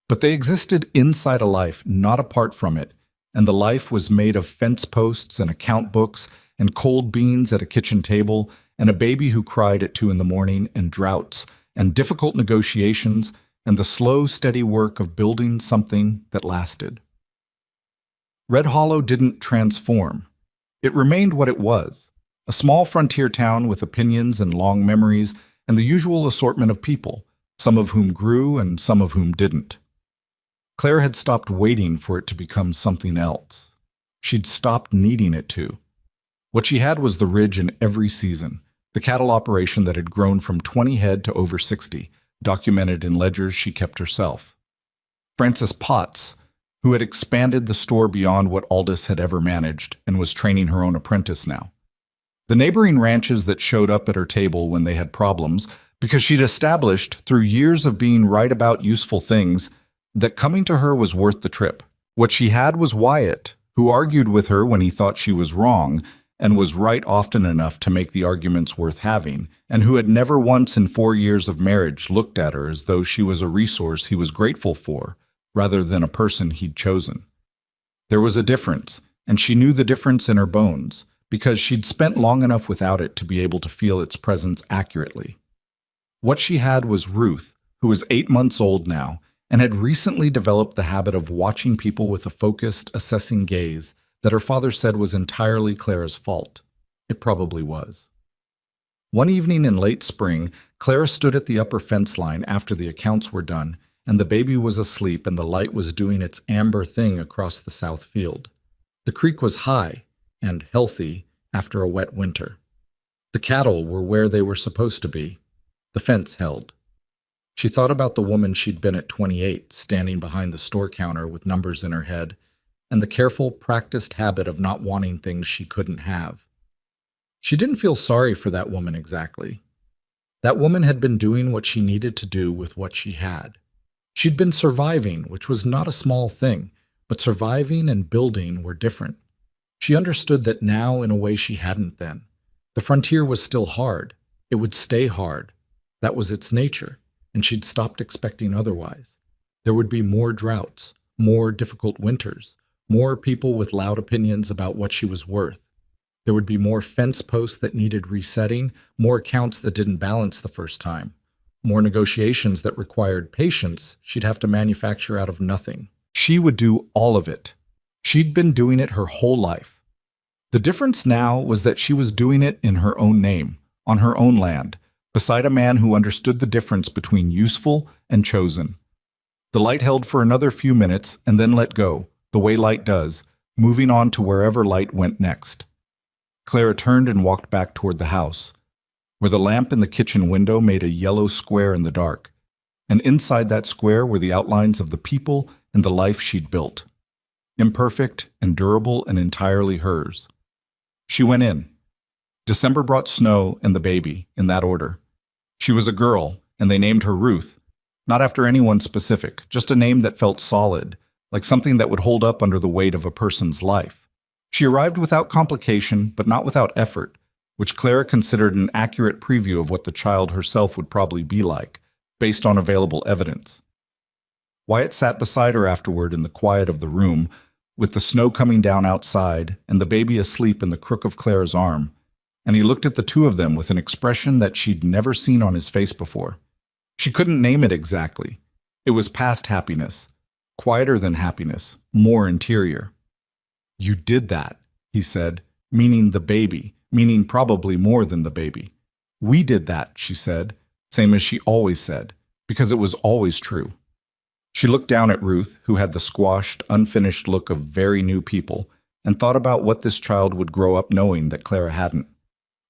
But they existed inside a life, not apart from it, and the life was made of fence posts and account books and cold beans at a kitchen table and a baby who cried at 2 a.m. and droughts and difficult negotiations and the slow, steady work of building something that lasted. Red Hollow didn't transform. It remained what it was, a small frontier town with opinions and long memories and the usual assortment of people, some of whom grew and some of whom didn't. Claire had stopped waiting for it to become something else. She'd stopped needing it to. What she had was the ridge in every season, the cattle operation that had grown from 20 head to over 60, documented in ledgers she kept herself. Frances Potts, who had expanded the store beyond what Aldous had ever managed and was training her own apprentice now. The neighboring ranches that showed up at her table when they had problems, because she'd established, through years of being right about useful things, that coming to her was worth the trip. What she had was Wyatt, who argued with her when he thought she was wrong, and was right often enough to make the arguments worth having, and who had never once in 4 years of marriage looked at her as though she was a resource he was grateful for, rather than a person he'd chosen. There was a difference, and she knew the difference in her bones, because she'd spent long enough without it to be able to feel its presence accurately. What she had was Ruth, who was 8 months old now, and had recently developed the habit of watching people with a focused, assessing gaze that her father said was entirely Clara's fault. It probably was. One evening in late spring, Clara stood at the upper fence line after the accounts were done, and the baby was asleep and the light was doing its amber thing across the south field. The creek was high and healthy after a wet winter. The cattle were where they were supposed to be. The fence held. She thought about the woman she'd been at 28, standing behind the store counter with numbers in her head, and the careful, practiced habit of not wanting things she couldn't have. She didn't feel sorry for that woman exactly. That woman had been doing what she needed to do with what she had. She'd been surviving, which was not a small thing, but surviving and building were different. She understood that now in a way she hadn't then. The frontier was still hard. It would stay hard. That was its nature, and she'd stopped expecting otherwise. There would be more droughts, more difficult winters, more people with loud opinions about what she was worth. There would be more fence posts that needed resetting, more accounts that didn't balance the first time, more negotiations that required patience she'd have to manufacture out of nothing. She would do all of it. She'd been doing it her whole life. The difference now was that she was doing it in her own name, on her own land, beside a man who understood the difference between useful and chosen. The light held for another few minutes and then let go, the way light does, moving on to wherever light went next. Clara turned and walked back toward the house, where the lamp in the kitchen window made a yellow square in the dark, and inside that square were the outlines of the people and the life she'd built, imperfect and durable and entirely hers. She went in. December brought snow and the baby, in that order. She was a girl, and they named her Ruth, not after anyone specific, just a name that felt solid, like something that would hold up under the weight of a person's life. She arrived without complication, but not without effort, which Clara considered an accurate preview of what the child herself would probably be like, based on available evidence. Wyatt sat beside her afterward in the quiet of the room, with the snow coming down outside and the baby asleep in the crook of Clara's arm, and he looked at the two of them with an expression that she'd never seen on his face before. She couldn't name it exactly. It was past happiness, quieter than happiness, more interior. You did that, he said, meaning the baby, meaning probably more than the baby. We did that, she said, same as she always said, because it was always true. She looked down at Ruth, who had the squashed, unfinished look of very new people, and thought about what this child would grow up knowing that Clara hadn't.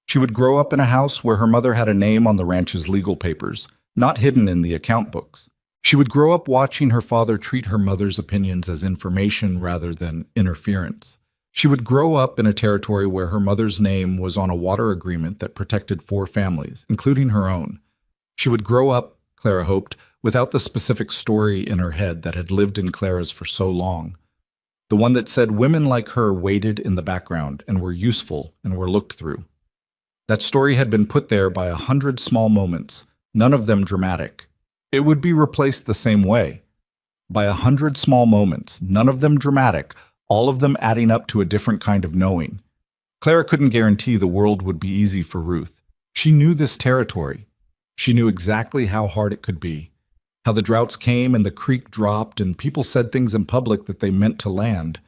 She would grow up in a house where her mother had a name on the ranch's legal papers, not hidden in the account books. She would grow up watching her father treat her mother's opinions as information rather than interference. She would grow up in a territory where her mother's name was on a water agreement that protected 4 families, including her own. She would grow up, Clara hoped, without the specific story in her head that had lived in Clara's for so long. The one that said women like her waited in the background and were useful and were looked through. That story had been put there by 100 small moments, none of them dramatic. It would be replaced the same way. By 100 small moments, none of them dramatic, all of them adding up to a different kind of knowing. Clara couldn't guarantee the world would be easy for Ruth. She knew this territory. She knew exactly how hard it could be. How the droughts came and the creek dropped and people said things in public that they meant to land.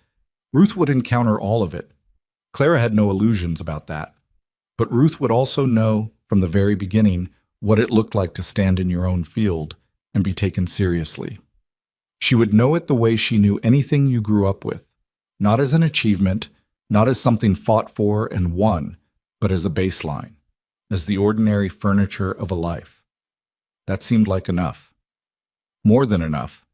Ruth would encounter all of it. Clara had no illusions about that. But Ruth would also know, from the very beginning, what it looked like to stand in your own field and be taken seriously. She would know it the way she knew anything you grew up with, not as an achievement, not as something fought for and won, but as a baseline, as the ordinary furniture of a life. That seemed like enough. More than enough.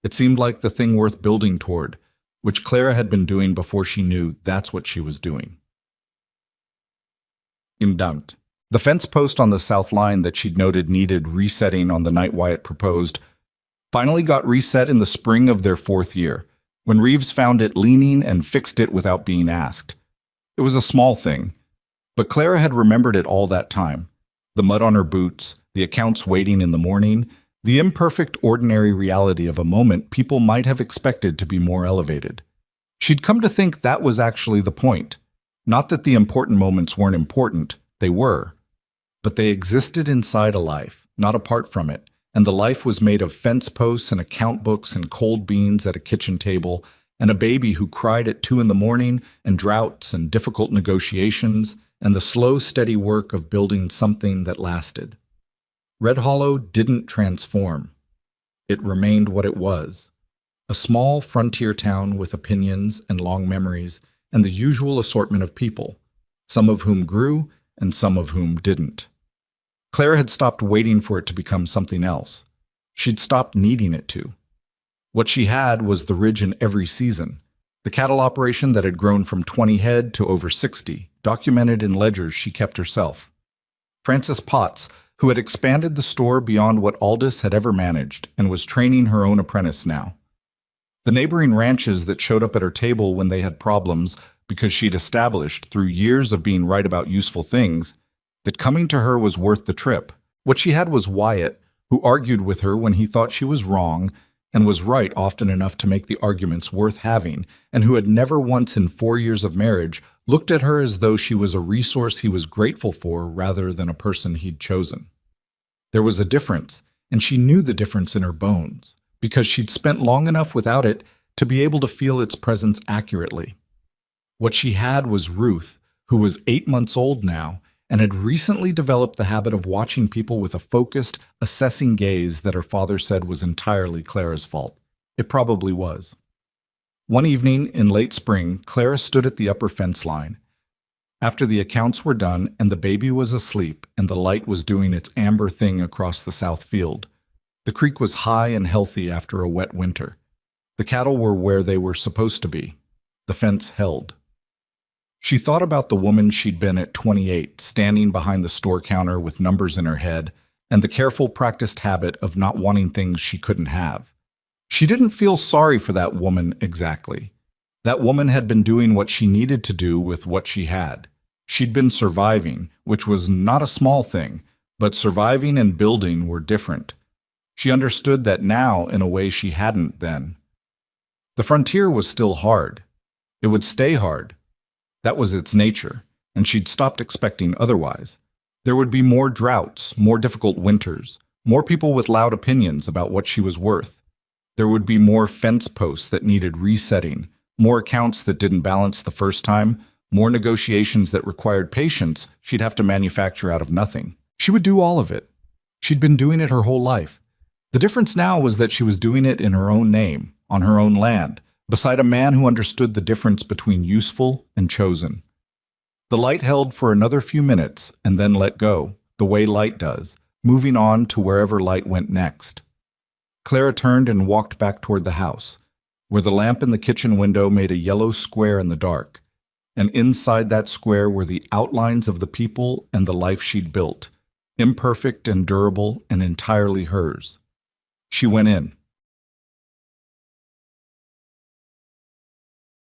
It seemed like the thing worth building toward, which Clara had been doing before she knew that's what she was doing. Indaunt. The fence post on the south line that she'd noted needed resetting on the night Wyatt proposed finally got reset in the spring of their 4th year, when Reeves found it leaning and fixed it without being asked. It was a small thing, but Clara had remembered it all that time. The mud on her boots, the accounts waiting in the morning, the imperfect, ordinary reality of a moment people might have expected to be more elevated. She'd come to think that was actually the point. Not that the important moments weren't important, they were. But they existed inside a life, not apart from it, and the life was made of fence posts and account books and cold beans at a kitchen table, and a baby who cried at 2 a.m, and droughts and difficult negotiations, and the slow, steady work of building something that lasted. Red Hollow didn't transform. It remained what it was. A small frontier town with opinions and long memories and the usual assortment of people, some of whom grew and some of whom didn't. Clara had stopped waiting for it to become something else. She'd stopped needing it to. What she had was the ridge in every season, the cattle operation that had grown from 20 head to over 60, documented in ledgers she kept herself. Frances Potts, who had expanded the store beyond what Aldous had ever managed and was training her own apprentice now. The neighboring ranches that showed up at her table when they had problems because she'd established, through years of being right about useful things, that coming to her was worth the trip. What she had was Wyatt, who argued with her when he thought she was wrong and was right often enough to make the arguments worth having, and who had never once in 4 years of marriage looked at her as though she was a resource he was grateful for rather than a person he'd chosen. There was a difference, and she knew the difference in her bones, because she'd spent long enough without it to be able to feel its presence accurately. What she had was Ruth, who was 8 months old now, and had recently developed the habit of watching people with a focused, assessing gaze that her father said was entirely Clara's fault. It probably was. One evening in late spring, Clara stood at the upper fence line. After the accounts were done and the baby was asleep and the light was doing its amber thing across the south field, the creek was high and healthy after a wet winter. The cattle were where they were supposed to be. The fence held. She thought about the woman she'd been at 28, standing behind the store counter with numbers in her head, and the careful, practiced habit of not wanting things she couldn't have. She didn't feel sorry for that woman exactly. That woman had been doing what she needed to do with what she had. She'd been surviving, which was not a small thing, but surviving and building were different. She understood that now in a way she hadn't then. The frontier was still hard. It would stay hard. That was its nature, and she'd stopped expecting otherwise. There would be more droughts, more difficult winters, More people with loud opinions about what she was worth. There would be more fence posts that needed resetting, more accounts that didn't balance the first time, more negotiations that required patience she'd have to manufacture out of nothing. She would do all of it. She'd been doing it her whole life. The difference now was that she was doing it in her own name, on her own land, beside a man who understood the difference between useful and chosen. The light held for another few minutes and then let go, the way light does, moving on to wherever light went next. Clara turned and walked back toward the house, where the lamp in the kitchen window made a yellow square in the dark, and inside that square were the outlines of the people and the life she'd built, imperfect and durable and entirely hers. She went in.